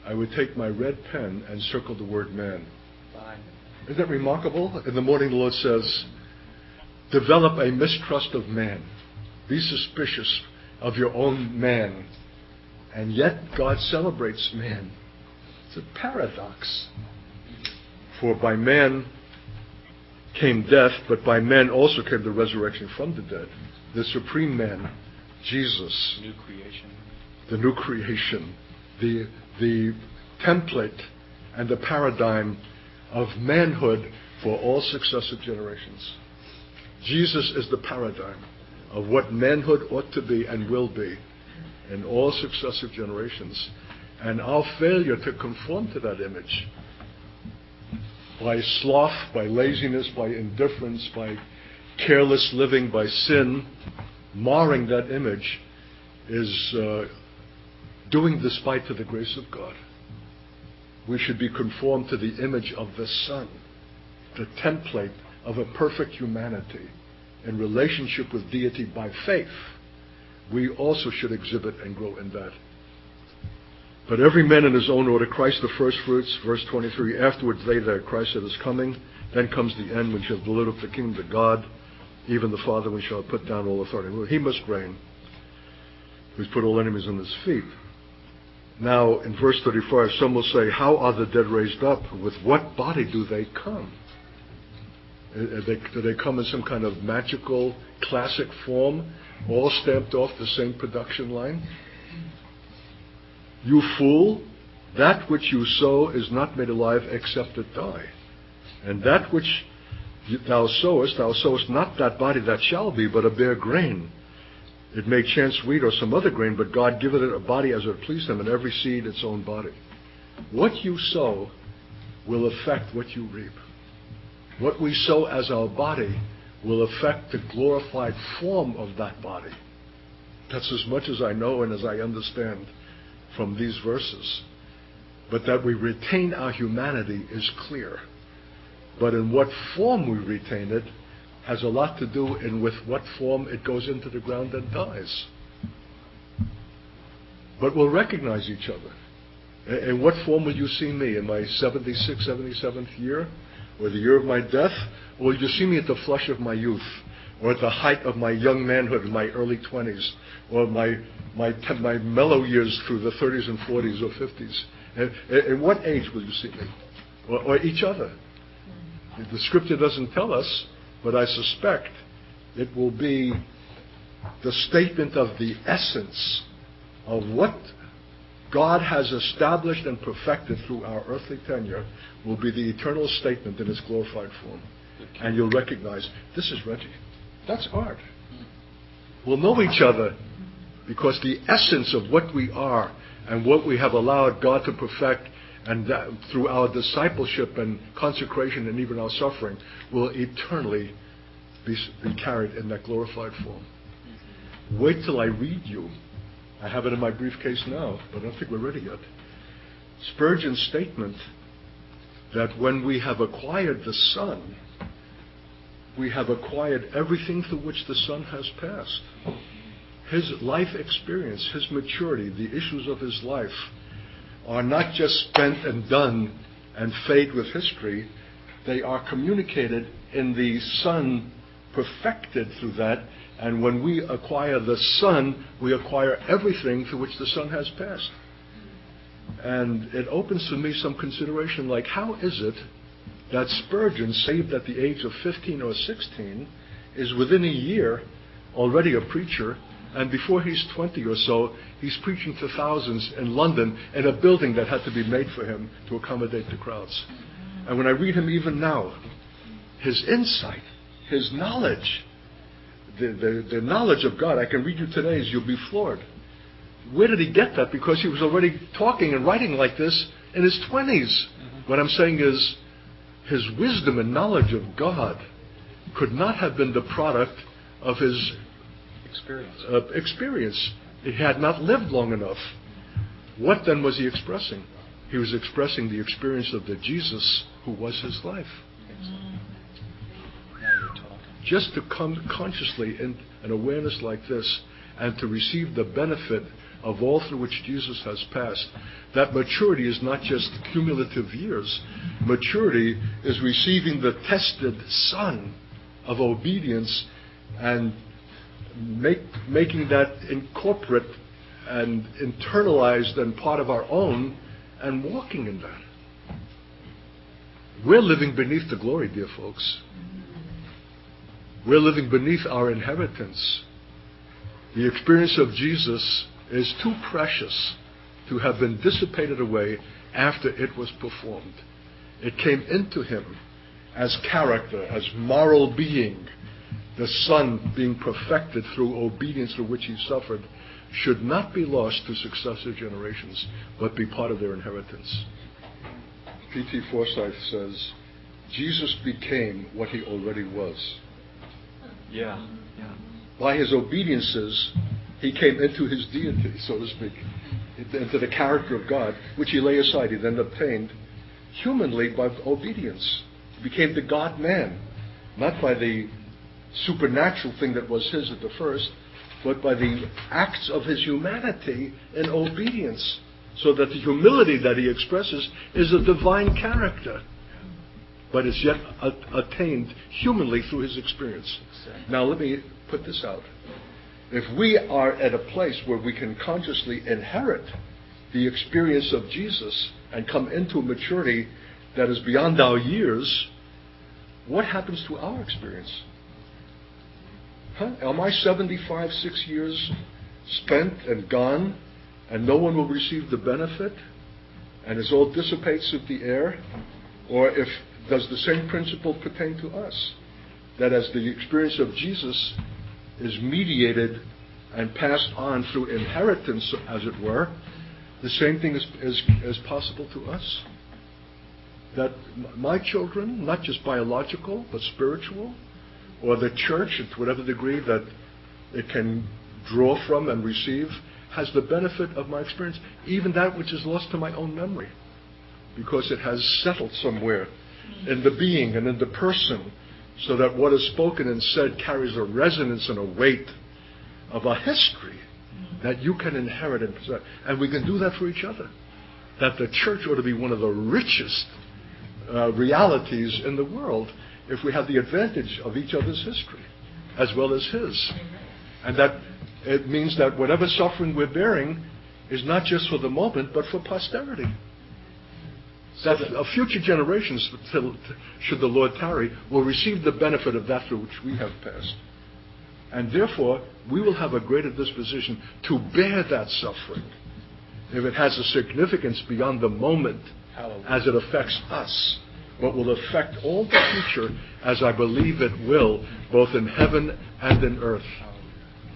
I would take my red pen and circle the word man. Isn't that remarkable? In the morning the Lord says, develop a mistrust of man. Be suspicious of your own man. And yet God celebrates man. It's a paradox. For by man came death, but by man also came the resurrection from the dead. The supreme man, Jesus. New creation. The new creation. The template and the paradigm of manhood for all successive generations. Jesus is the paradigm of what manhood ought to be and will be in all successive generations. And our failure to conform to that image by sloth, by laziness, by indifference, by careless living, by sin, marring that image, is doing despite to the grace of God. We should be conformed to the image of the Son, the template of a perfect humanity in relationship with deity by faith. We also should exhibit and grow in that. But every man in his own order, Christ the firstfruits, verse 23, afterwards they that Christ that is coming, then comes the end when shall deliver up the kingdom to God, even the Father, when shall put down all authority. He must reign, who's put all enemies on his feet. Now, in verse 35, some will say, how are the dead raised up? With what body do they come? Do they come in some kind of magical, classic form, all stamped off the same production line? You fool, that which you sow is not made alive except it die. And that which thou sowest not that body that shall be, but a bare grain. It may chance wheat or some other grain, but God giveth it a body as it pleased him, and every seed its own body. What you sow will affect what you reap. What we sow as our body will affect the glorified form of that body. That's as much as I know and as I understand from these verses. But that we retain our humanity is clear. But in what form we retain it has a lot to do with what form it goes into the ground and dies. But we'll recognize each other. In what form will you see me? In my 76th, 77th year? Or the year of my death? Or will you see me at the flush of my youth? Or at the height of my young manhood in my early 20s? Or my mellow years through the 30s and 40s or 50s? In what age will you see me? Or each other? The scripture doesn't tell us, but I suspect it will be the statement of the essence of what God has established and perfected through our earthly tenure will be the eternal statement in its glorified form. And you'll recognize, this is Reggie. That's Art. We'll know each other because the essence of what we are and what we have allowed God to perfect, and that through our discipleship and consecration and even our suffering, will eternally be carried in that glorified form. Wait till I read you. I have it in my briefcase now, but I don't think we're ready yet. Spurgeon's statement that when we have acquired the Son, we have acquired everything through which the Son has passed. His life experience, his maturity, the issues of his life are not just spent and done and fade with history. They are communicated in the Son, perfected through that. And when we acquire the Son, we acquire everything through which the Son has passed. And it opens to me some consideration like, how is it that Spurgeon, saved at the age of 15 or 16, is within a year already a preacher, and before he's 20 or so, he's preaching to thousands in London in a building that had to be made for him to accommodate the crowds. And when I read him even now, his insight, his knowledge, the knowledge of God, I can read you today's, you'll be floored. Where did he get that? Because he was already talking and writing like this in his 20s. What I'm saying is, his wisdom and knowledge of God could not have been the product of his experience. He had not lived long enough. What then was he expressing? He was expressing the experience of the Jesus who was his life. Just to come consciously in an awareness like this and to receive the benefit of all through which Jesus has passed, that maturity is not just cumulative years. Maturity is receiving the tested Son of obedience and making that incorporate and internalized and part of our own and walking in that. We're living beneath the glory, dear folks. We're living beneath our inheritance. The experience of Jesus is too precious to have been dissipated away after it was performed. It came into him as character, as moral being. The Son being perfected through obedience through which he suffered should not be lost to successive generations, but be part of their inheritance. P.T. Forsyth says, Jesus became what he already was. Yeah. By his obediences, he came into his deity, so to speak, into the character of God, which he lay aside. He then obtained humanly by obedience. He became the God-man, not by the supernatural thing that was his at the first, but by the acts of his humanity in obedience, so that the humility that he expresses is a divine character, but is yet attained humanly through his experience. Now let me put this out. If we are at a place where we can consciously inherit the experience of Jesus and come into a maturity that is beyond our years, what happens to our experience? Am I 75, 6 years spent and gone, and no one will receive the benefit, and it all dissipates with the air? Or does the same principle pertain to us? That as the experience of Jesus is mediated and passed on through inheritance, as it were, the same thing is possible to us. That my children, not just biological, but spiritual, or the church, to whatever degree that it can draw from and receive, has the benefit of my experience, even that which is lost to my own memory, because it has settled somewhere in the being and in the person, so that what is spoken and said carries a resonance and a weight of a history that you can inherit and possess. And we can do that for each other. That the church ought to be one of the richest realities in the world if we have the advantage of each other's history as well as his. And that it means that whatever suffering we're bearing is not just for the moment, but for posterity. That future generations, should the Lord tarry, will receive the benefit of that through which we have passed. And therefore, we will have a greater disposition to bear that suffering if it has a significance beyond the moment as it affects us, but will affect all the future as I believe it will, both in heaven and in earth.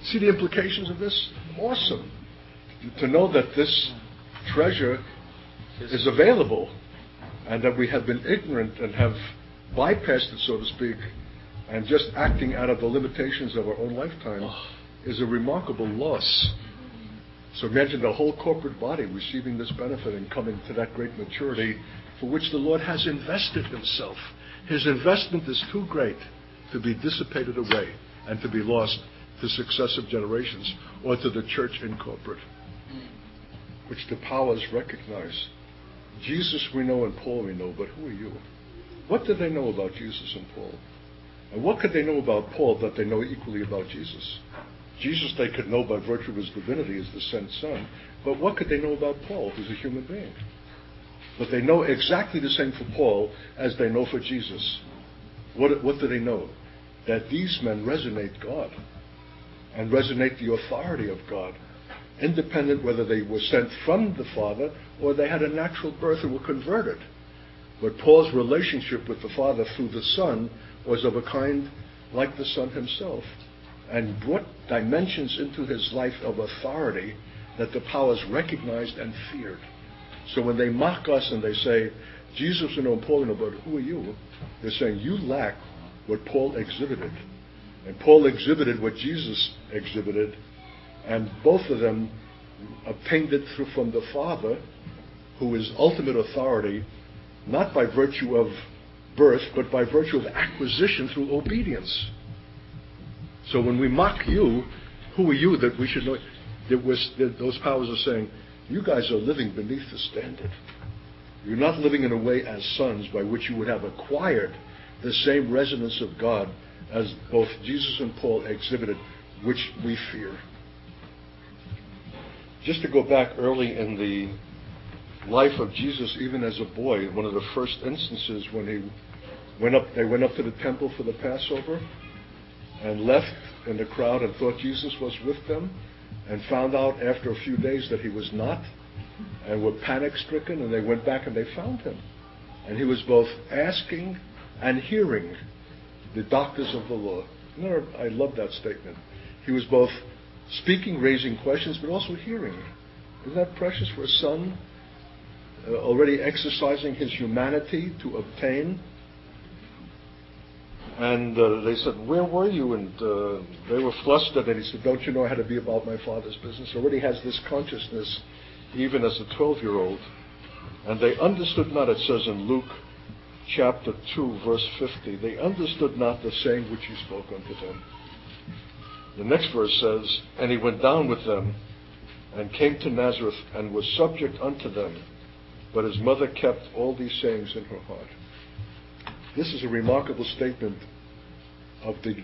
See the implications of this? Awesome. To know that this treasure is available and that we have been ignorant and have bypassed it, so to speak, and just acting out of the limitations of our own lifetime is a remarkable loss. So imagine the whole corporate body receiving this benefit and coming to that great maturity for which the Lord has invested himself. His investment is too great to be dissipated away and to be lost to successive generations or to the church in corporate, which the powers recognize. Jesus we know and Paul we know, but who are you? What did they know about Jesus and Paul? And what could they know about Paul that they know equally about Jesus? Jesus they could know by virtue of his divinity as the sent Son, but what could they know about Paul, who's a human being? But they know exactly the same for Paul as they know for Jesus. What do they know? That these men resonate God and resonate the authority of God, independent whether they were sent from the Father or they had a natural birth and were converted. But Paul's relationship with the Father through the Son was of a kind like the Son himself, and brought dimensions into his life of authority that the powers recognized and feared. So when they mock us and they say, Jesus you know and Paul you know, but who are you? They're saying, you lack what Paul exhibited. And Paul exhibited what Jesus exhibited, and both of them obtained it from the Father, who is ultimate authority, not by virtue of birth, but by virtue of acquisition through obedience. So when we mock you, who are you that we should know? Those powers are saying, you guys are living beneath the standard. You're not living in a way as sons by which you would have acquired the same resonance of God as both Jesus and Paul exhibited, which we fear. Just to go back early in the life of Jesus, even as a boy, one of the first instances when they went up to the temple for the Passover and left in the crowd and thought Jesus was with them, and found out after a few days that he was not, and were panic-stricken, and they went back and they found him. And he was both asking and hearing the doctors of the law. I love that statement. He was both speaking, raising questions, but also hearing. Isn't that precious for a son already exercising his humanity to obtain? And they said, where were you? And they were flustered, and he said, don't you know how to be about my Father's business? Already has this consciousness, even as a 12-year-old. And they understood not, it says in Luke chapter 2, verse 50, they understood not the saying which he spoke unto them. The next verse says, and he went down with them, and came to Nazareth, and was subject unto them. But his mother kept all these sayings in her heart. This is a remarkable statement of the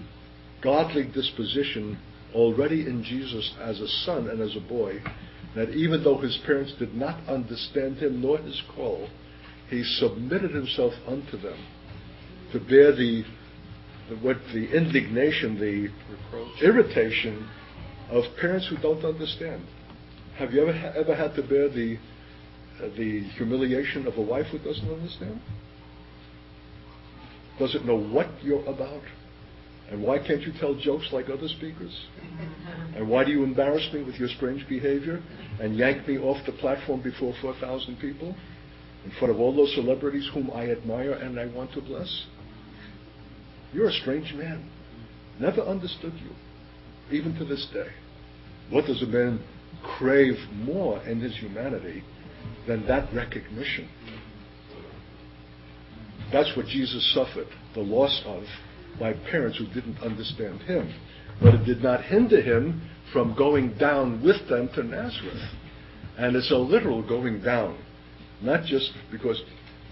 godly disposition already in Jesus as a son and as a boy, that even though his parents did not understand him nor his call, he submitted himself unto them to bear the indignation, the reproach, irritation of parents who don't understand. Have you ever had to bear the humiliation of a wife who doesn't understand? Doesn't know what you're about? And why can't you tell jokes like other speakers? And why do you embarrass me with your strange behavior and yank me off the platform before 4,000 people in front of all those celebrities whom I admire and I want to bless? You're a strange man. Never understood you, even to this day. What does a man crave more in his humanity than that recognition? That's what Jesus suffered, the loss of, by parents who didn't understand him. But it did not hinder him from going down with them to Nazareth. And it's a literal going down, not just because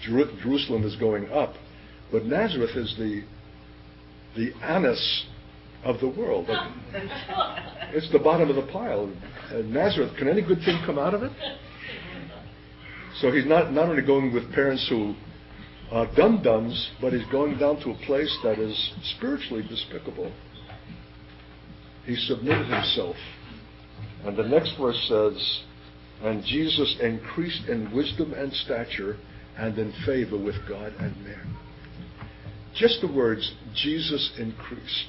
Jerusalem is going up, but Nazareth is the anise of the world. It's the bottom of the pile. Nazareth, can any good thing come out of it? So he's not only going with parents who are dum-dums, but he's going down to a place that is spiritually despicable. He submitted himself. And the next verse says, And Jesus increased in wisdom and stature and in favor with God and man. Just the words, Jesus increased,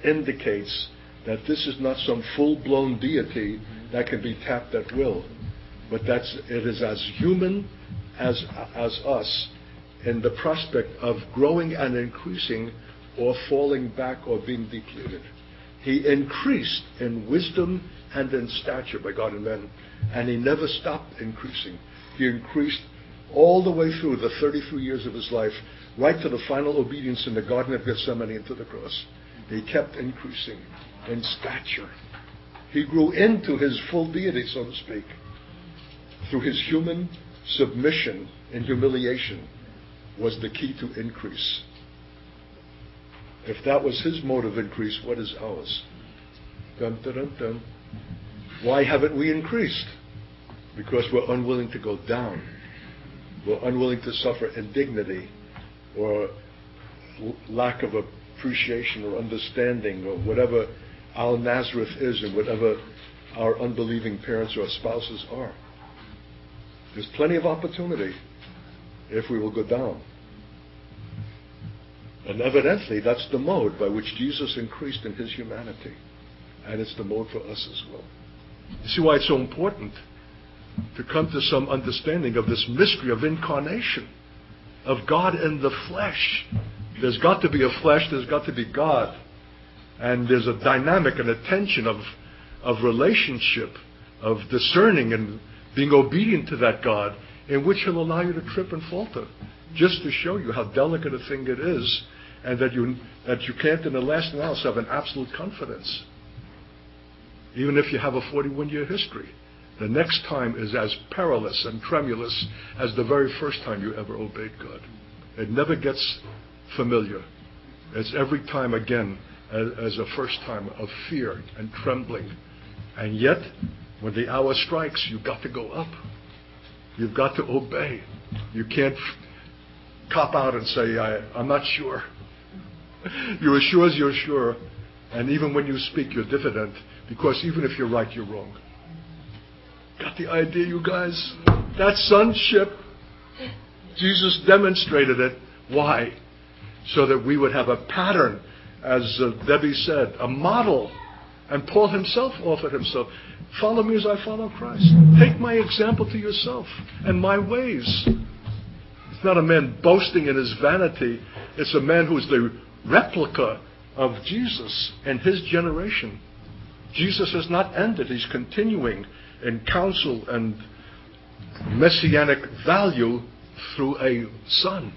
indicates that this is not some full-blown deity that can be tapped at will, but it is as human as us in the prospect of growing and increasing or falling back or being depleted. He increased in wisdom and in stature by God and men, and he never stopped increasing. He increased all the way through the 33 years of his life, right to the final obedience in the Garden of Gethsemane and to the cross. He kept increasing in stature. He grew into his full deity, so to speak, through his human submission and humiliation was the key to increase. If that was his mode of increase, what is ours? Dun, dun, dun, dun. Why haven't we increased? Because we're unwilling to go down. We're unwilling to suffer indignity or lack of appreciation or understanding or whatever our Nazareth is and whatever our unbelieving parents or spouses are. There's plenty of opportunity if we will go down. And evidently, that's the mode by which Jesus increased in his humanity. And it's the mode for us as well. You see why it's so important to come to some understanding of this mystery of incarnation, of God in the flesh. There's got to be a flesh, there's got to be God. And there's a dynamic and a tension of relationship, of discerning and being obedient to that God, in which he'll allow you to trip and falter, just to show you how delicate a thing it is, and that you can't in the last analysis have an absolute confidence. Even if you have a 41-year history, the next time is as perilous and tremulous as the very first time you ever obeyed God. It never gets familiar. It's every time again as a first time of fear and trembling. And yet, when the hour strikes, you've got to go up. You've got to obey. You can't cop out and say, I'm not sure. You're as sure as you're sure. And even when you speak, you're diffident, because even if you're right, you're wrong. Got the idea, you guys? That sonship, Jesus demonstrated it. Why? So that we would have a pattern, as Debbie said, a model. And Paul himself offered himself. Follow me as I follow Christ. Take my example to yourself and my ways. It's not a man boasting in his vanity. It's a man who's the replica of Jesus and his generation. Jesus has not ended. He's continuing in counsel and messianic value through a son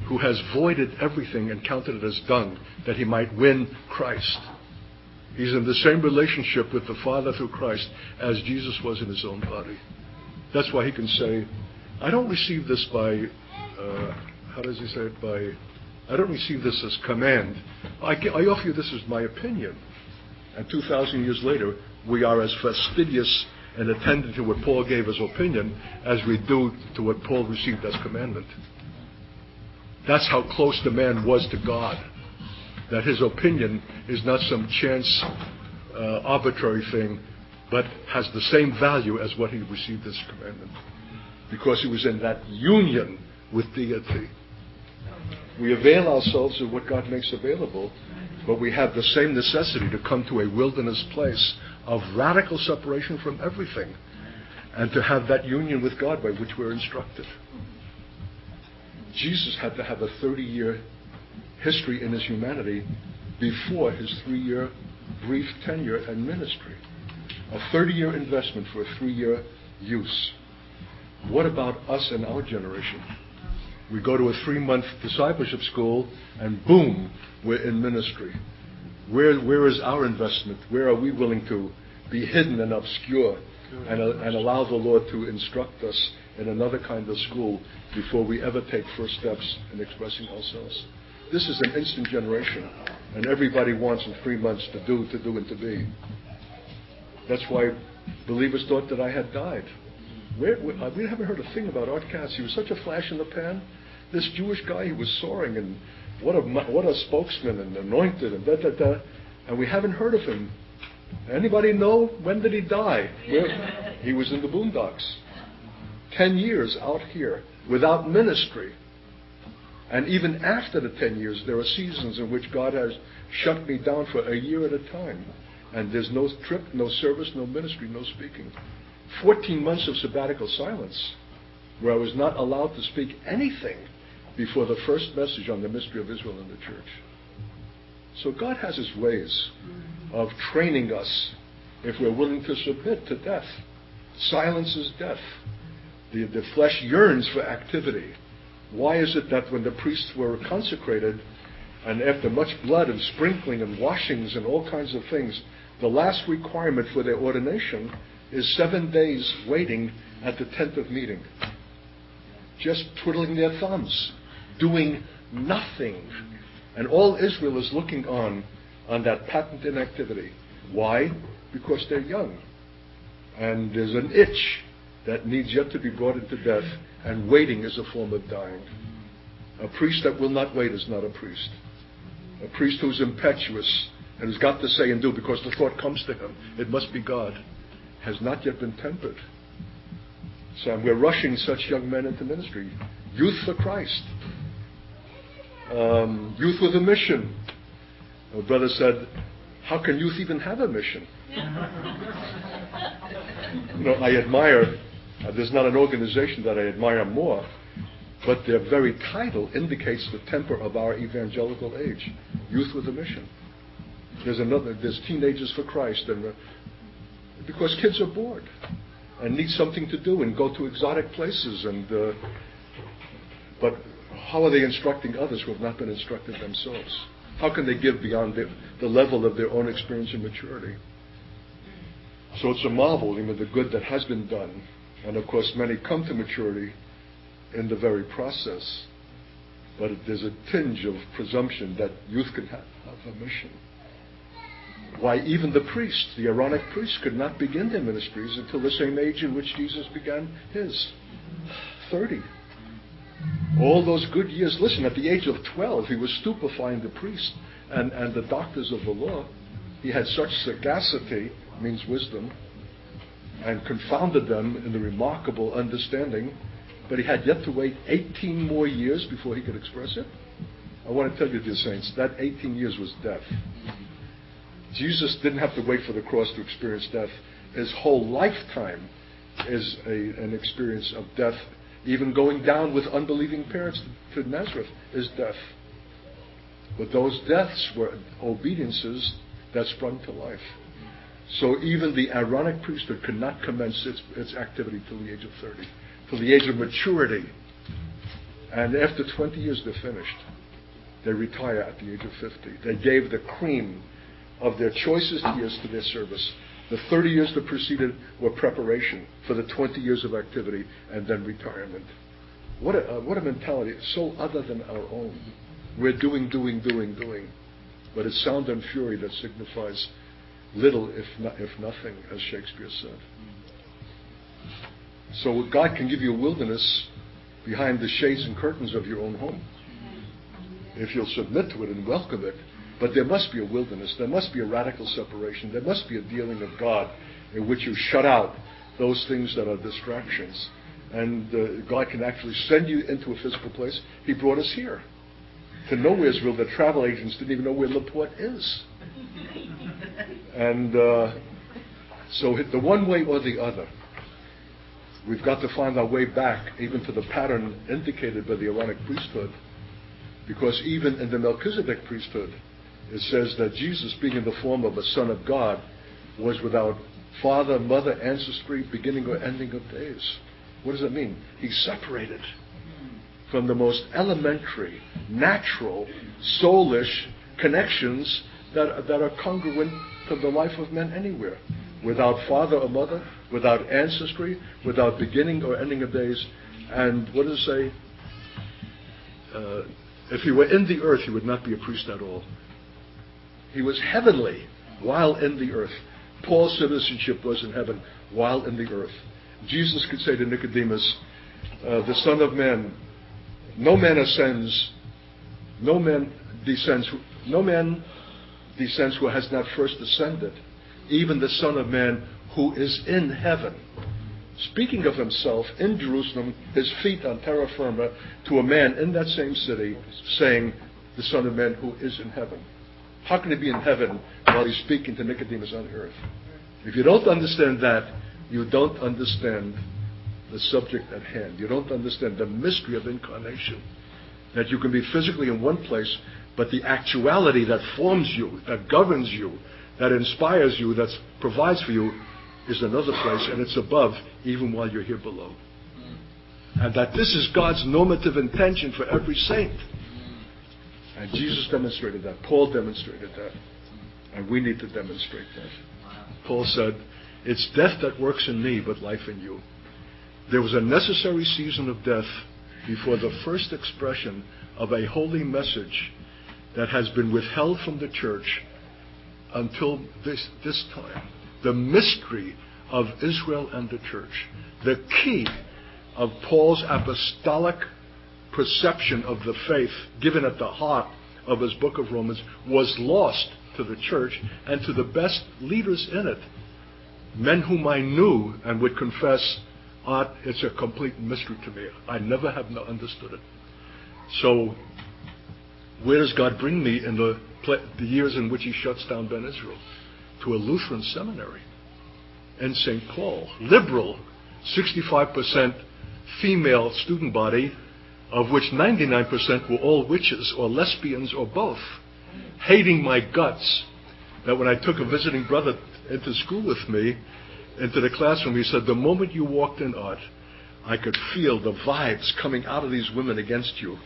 who has voided everything and counted it as dung that he might win Christ. He's in the same relationship with the Father through Christ as Jesus was in his own body. That's why he can say, I don't receive this by, how does he say it? I don't receive this as command. I offer you this as my opinion. And 2,000 years later, we are as fastidious and attentive to what Paul gave as opinion as we do to what Paul received as commandment. That's how close the man was to God. That his opinion is not some chance, arbitrary thing, but has the same value as what he received as commandment. Because he was in that union with deity. We avail ourselves of what God makes available, but we have the same necessity to come to a wilderness place of radical separation from everything, and to have that union with God by which we're instructed. Jesus had to have a 30-year history in his humanity before his 3-year brief tenure and ministry. A 30-year investment for a 3-year use. What about us and our generation? We go to a 3-month discipleship school and boom, we're in ministry. Where is our investment? Where are we willing to be hidden and obscure and allow the Lord to instruct us in another kind of school before we ever take first steps in expressing ourselves? This is an instant generation, and everybody wants in 3 months to do, and to be. That's why believers thought that I had died. We haven't heard a thing about Art Katz. He was such a flash in the pan. This Jewish guy, he was soaring, and what a spokesman, and anointed, and and we haven't heard of him Anybody know when did he die? Well, he was in the boondocks. 10 years out here without ministry. And even after the 10 years, there are seasons in which God has shut me down for a year at a time. And there's no trip, no service, no ministry, no speaking. 14 months of sabbatical silence, where I was not allowed to speak anything before the first message on the mystery of Israel in the church. So God has His ways of training us if we're willing to submit to death. Silence is death. The flesh yearns for activity. Why is it that when the priests were consecrated, and after much blood and sprinkling and washings and all kinds of things, the last requirement for their ordination is 7 days waiting at the tent of meeting? Just twiddling their thumbs, doing nothing. And all Israel is looking on that patent inactivity. Why? Because they're young. And there's an itch that needs yet to be brought into death, and waiting is a form of dying. A priest that will not wait is not a priest. A priest who's impetuous and has got to say and do because the thought comes to him, it must be God, has not yet been tempered. So we're rushing such young men into ministry. Youth for Christ. Youth with a mission. My brother said, how can youth even have a mission? I admire, there's not an organization that I admire more, but their very title indicates the temper of our evangelical age. Youth with a mission. There's teenagers for Christ, and because kids are bored and need something to do and go to exotic places, but how are they instructing others who have not been instructed themselves? How can they give beyond the level of their own experience and maturity? So it's a marvel, the good that has been done. And of course, many come to maturity in the very process. But there's a tinge of presumption that youth can have a mission. Why, even the priests, the Aaronic priests, could not begin their ministries until the same age in which Jesus began his, 30. All those good years. Listen, at the age of 12, he was stupefying the priests and the doctors of the law. He had such sagacity, means wisdom, and confounded them in the remarkable understanding, but he had yet to wait 18 more years before he could express it. I want to tell you, dear saints, that 18 years was death. Jesus didn't have to wait for the cross to experience death. His whole lifetime is an experience of death. Even going down with unbelieving parents to Nazareth is death. But those deaths were obediences that sprung to life. So even the Aaronic priesthood could not commence its activity till the age of 30, till the age of maturity. And after 20 years, they're finished. They retire at the age of 50. They gave the cream of their choicest years to their service. The 30 years that preceded were preparation for the 20 years of activity and then retirement. What a mentality, so other than our own. We're doing. But it's sound and fury that signifies little, if nothing, as Shakespeare said. So God can give you a wilderness behind the shades and curtains of your own home, if you'll submit to it and welcome it. But there must be a wilderness. There must be a radical separation. There must be a dealing of God in which you shut out those things that are distractions. And God can actually send you into a physical place. He brought us here to Nowheresville. The travel agents didn't even know where LaPorte is. And so the one way or the other, we've got to find our way back even to the pattern indicated by the Aaronic priesthood. Because even in the Melchizedek priesthood, it says that Jesus, being in the form of a Son of God, was without father, mother, ancestry, beginning or ending of days. What does that mean? He's separated from the most elementary, natural, soulish connections that are congruent to the life of men anywhere. Without father or mother, without ancestry, without beginning or ending of days. And what does it say? If he were in the earth, he would not be a priest at all. He was heavenly while in the earth. Paul's citizenship was in heaven while in the earth. Jesus could say to Nicodemus, the Son of Man, no man descends who has not first ascended even the Son of Man who is in heaven. Speaking of himself in Jerusalem, his feet on terra firma, to a man in that same city, saying, the Son of Man who is in heaven. How can he be in heaven while he's speaking to Nicodemus on earth? If you don't understand that, you don't understand the subject at hand. You don't understand the mystery of incarnation. That you can be physically in one place, but the actuality that forms you, that governs you, that inspires you, that provides for you, is another place, and it's above, even while you're here below. And that this is God's normative intention for every saint. And Jesus demonstrated that. Paul demonstrated that. And we need to demonstrate that. Paul said, it's death that works in me, but life in you. There was a necessary season of death before the first expression of a holy message that has been withheld from the church until this time. The mystery of Israel and the church. The key of Paul's apostolic perception of the faith given at the heart of his book of Romans was lost to the church and to the best leaders in it. Men whom I knew and would confess, it's a complete mystery to me. I never have understood it. So, where does God bring me in the years in which he shuts down Ben Israel? To a Lutheran seminary in St. Paul. Liberal, 65% female student body, of which 99% were all witches or lesbians or both. Hating my guts that when I took a visiting brother into school with me, into the classroom, he said, the moment you walked in, Art, I could feel the vibes coming out of these women against you.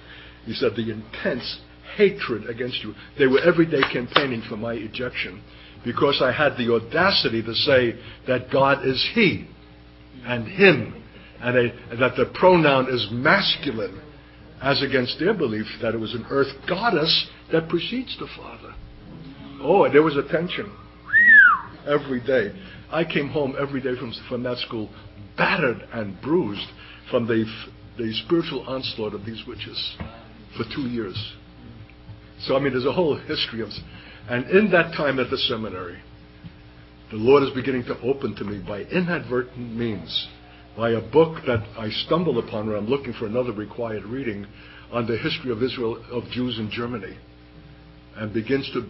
He said, the intense hatred against you. They were every day campaigning for my ejection because I had the audacity to say that God is he and him, and that the pronoun is masculine, as against their belief that it was an earth goddess that precedes the Father. Oh, there was a tension every day. I came home every day from that school battered and bruised from the spiritual onslaught of these witches for 2 years. So, I mean, there's a whole history of... And in that time at the seminary, the Lord is beginning to open to me by inadvertent means, by a book that I stumble upon when I'm looking for another required reading on the history of Israel, of Jews in Germany, and begins to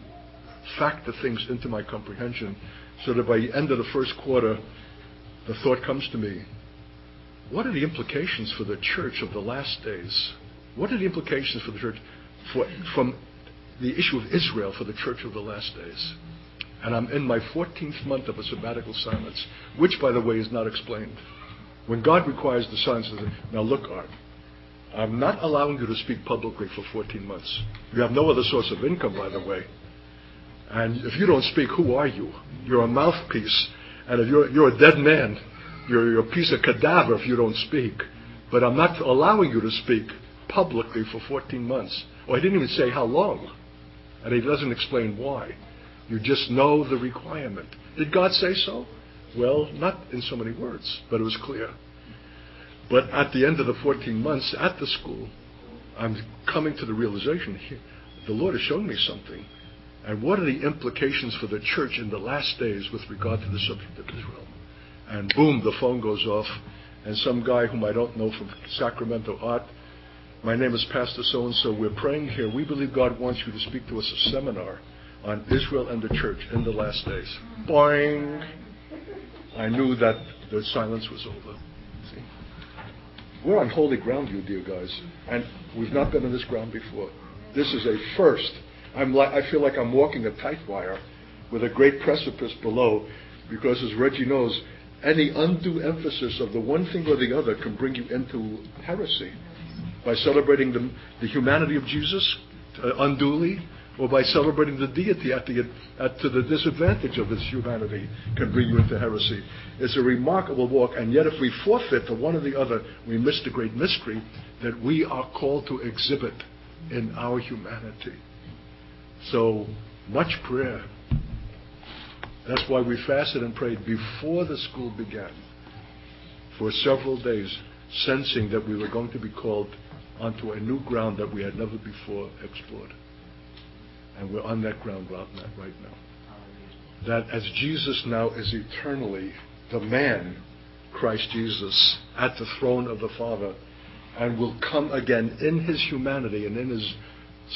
factor things into my comprehension, so that by the end of the first quarter, the thought comes to me, what are the implications for the church of the last days? What are the implications for the church from the issue of Israel for the church of the last days? And I'm in my 14th month of a sabbatical silence, which, by the way, is not explained. When God requires the silence, now look, Art, I'm not allowing you to speak publicly for 14 months. You have no other source of income, by the way. And if you don't speak, who are you? You're a mouthpiece. And if you're a dead man, you're a piece of cadaver if you don't speak. But I'm not allowing you to speak publicly for 14 months. Well, he didn't even say how long. And he doesn't explain why. You just know the requirement. Did God say so? Well, not in so many words, but it was clear. But at the end of the 14 months at the school, I'm coming to the realization here, the Lord has shown me something. And what are the implications for the church in the last days with regard to the subject of Israel? And boom, the phone goes off, and some guy whom I don't know from Sacramento, Art, my name is Pastor so-and-so, we're praying here. We believe God wants you to speak to us a seminar on Israel and the church in the last days. Boing! I knew that the silence was over. See? We're on holy ground, you dear guys, and we've not been on this ground before. This is a first. I feel like I'm walking a tight wire with a great precipice below, because as Reggie knows, any undue emphasis of the one thing or the other can bring you into heresy. By celebrating the humanity of Jesus unduly, or by celebrating the deity to the disadvantage of his humanity, can bring you into heresy. It's a remarkable walk, and yet if we forfeit to one or the other, we miss the great mystery that we are called to exhibit in our humanity. So, much prayer. That's why we fasted and prayed before the school began for several days, sensing that we were going to be called onto a new ground that we had never before explored. And we're on that ground right now. that as Jesus now is eternally the man, Christ Jesus, at the throne of the Father, and will come again in his humanity and in his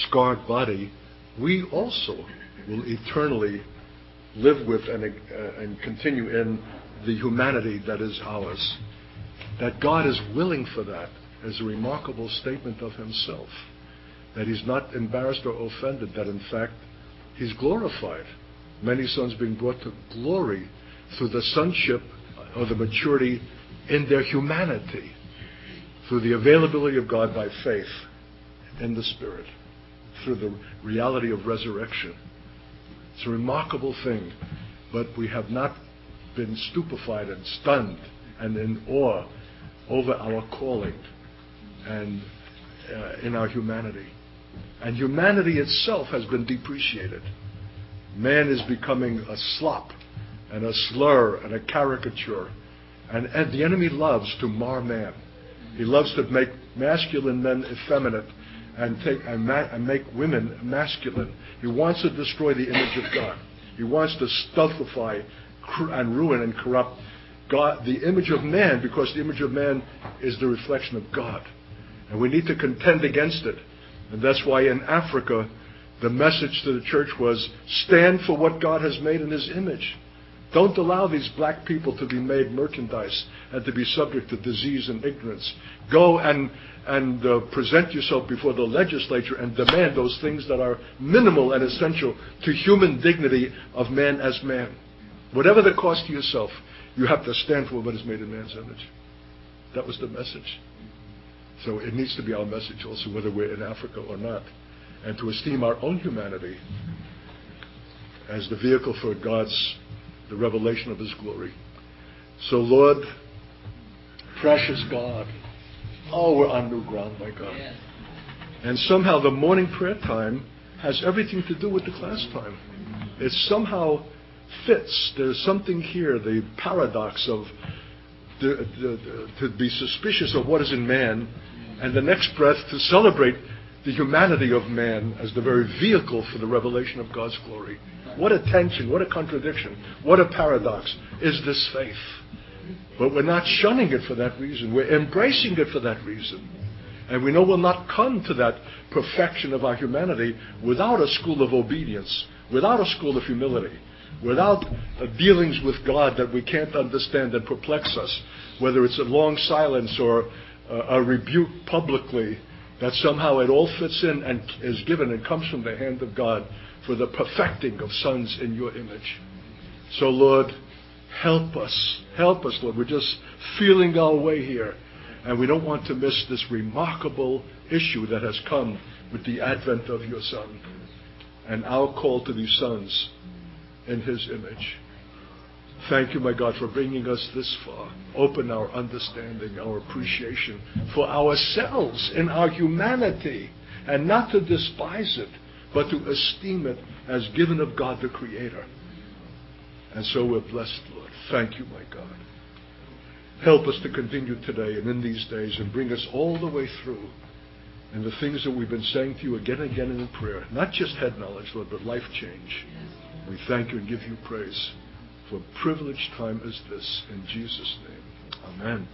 scarred body, we also will eternally live with and continue in the humanity that is ours. That God is willing for that is a remarkable statement of himself. That he's not embarrassed or offended, that in fact he's glorified. Many sons being brought to glory through the sonship or the maturity in their humanity, through the availability of God by faith in the Spirit, through the reality of resurrection. It's a remarkable thing, but we have not been stupefied and stunned and in awe over our calling and in our humanity. And humanity itself has been depreciated. Man is becoming a slop and a slur and a caricature. And the enemy loves to mar man. He loves to make masculine men effeminate and make women masculine. He wants to destroy the image of God. He wants to stultify and ruin and corrupt God, the image of man, because the image of man is the reflection of God. And we need to contend against it. And that's why in Africa, the message to the church was, stand for what God has made in his image. Don't allow these black people to be made merchandise and to be subject to disease and ignorance. Go and present yourself before the legislature and demand those things that are minimal and essential to human dignity of man as man. Whatever the cost to yourself, you have to stand for what is made in man's image. That was the message. So it needs to be our message also, whether we're in Africa or not, and to esteem our own humanity as the vehicle for the revelation of his glory. So Lord, precious God, oh, we're on new ground, my God. And somehow the morning prayer time has everything to do with the class time. It somehow fits. There's something here, the paradox of to be suspicious of what is in man, and the next breath to celebrate the humanity of man as the very vehicle for the revelation of God's glory. What a tension, what a contradiction, what a paradox is this faith. But we're not shunning it for that reason. We're embracing it for that reason. And we know we'll not come to that perfection of our humanity without a school of obedience, without a school of humility, without dealings with God that we can't understand and perplex us, whether it's a long silence or a rebuke publicly, that somehow it all fits in and is given and comes from the hand of God for the perfecting of sons in your image. So Lord, help us, Lord. We're just feeling our way here, and we don't want to miss this remarkable issue that has come with the advent of your Son and our call to be sons in his image. Thank you, my God, for bringing us this far. Open our understanding, our appreciation for ourselves in our humanity, and not to despise it, but to esteem it as given of God the Creator. And so we're blessed, Lord. Thank you, my God. Help us to continue today and in these days, and bring us all the way through in the things that we've been saying to you again and again in prayer. Not just head knowledge, Lord, but life change. We thank you and give you praise for a privileged time as this. In Jesus' name, amen.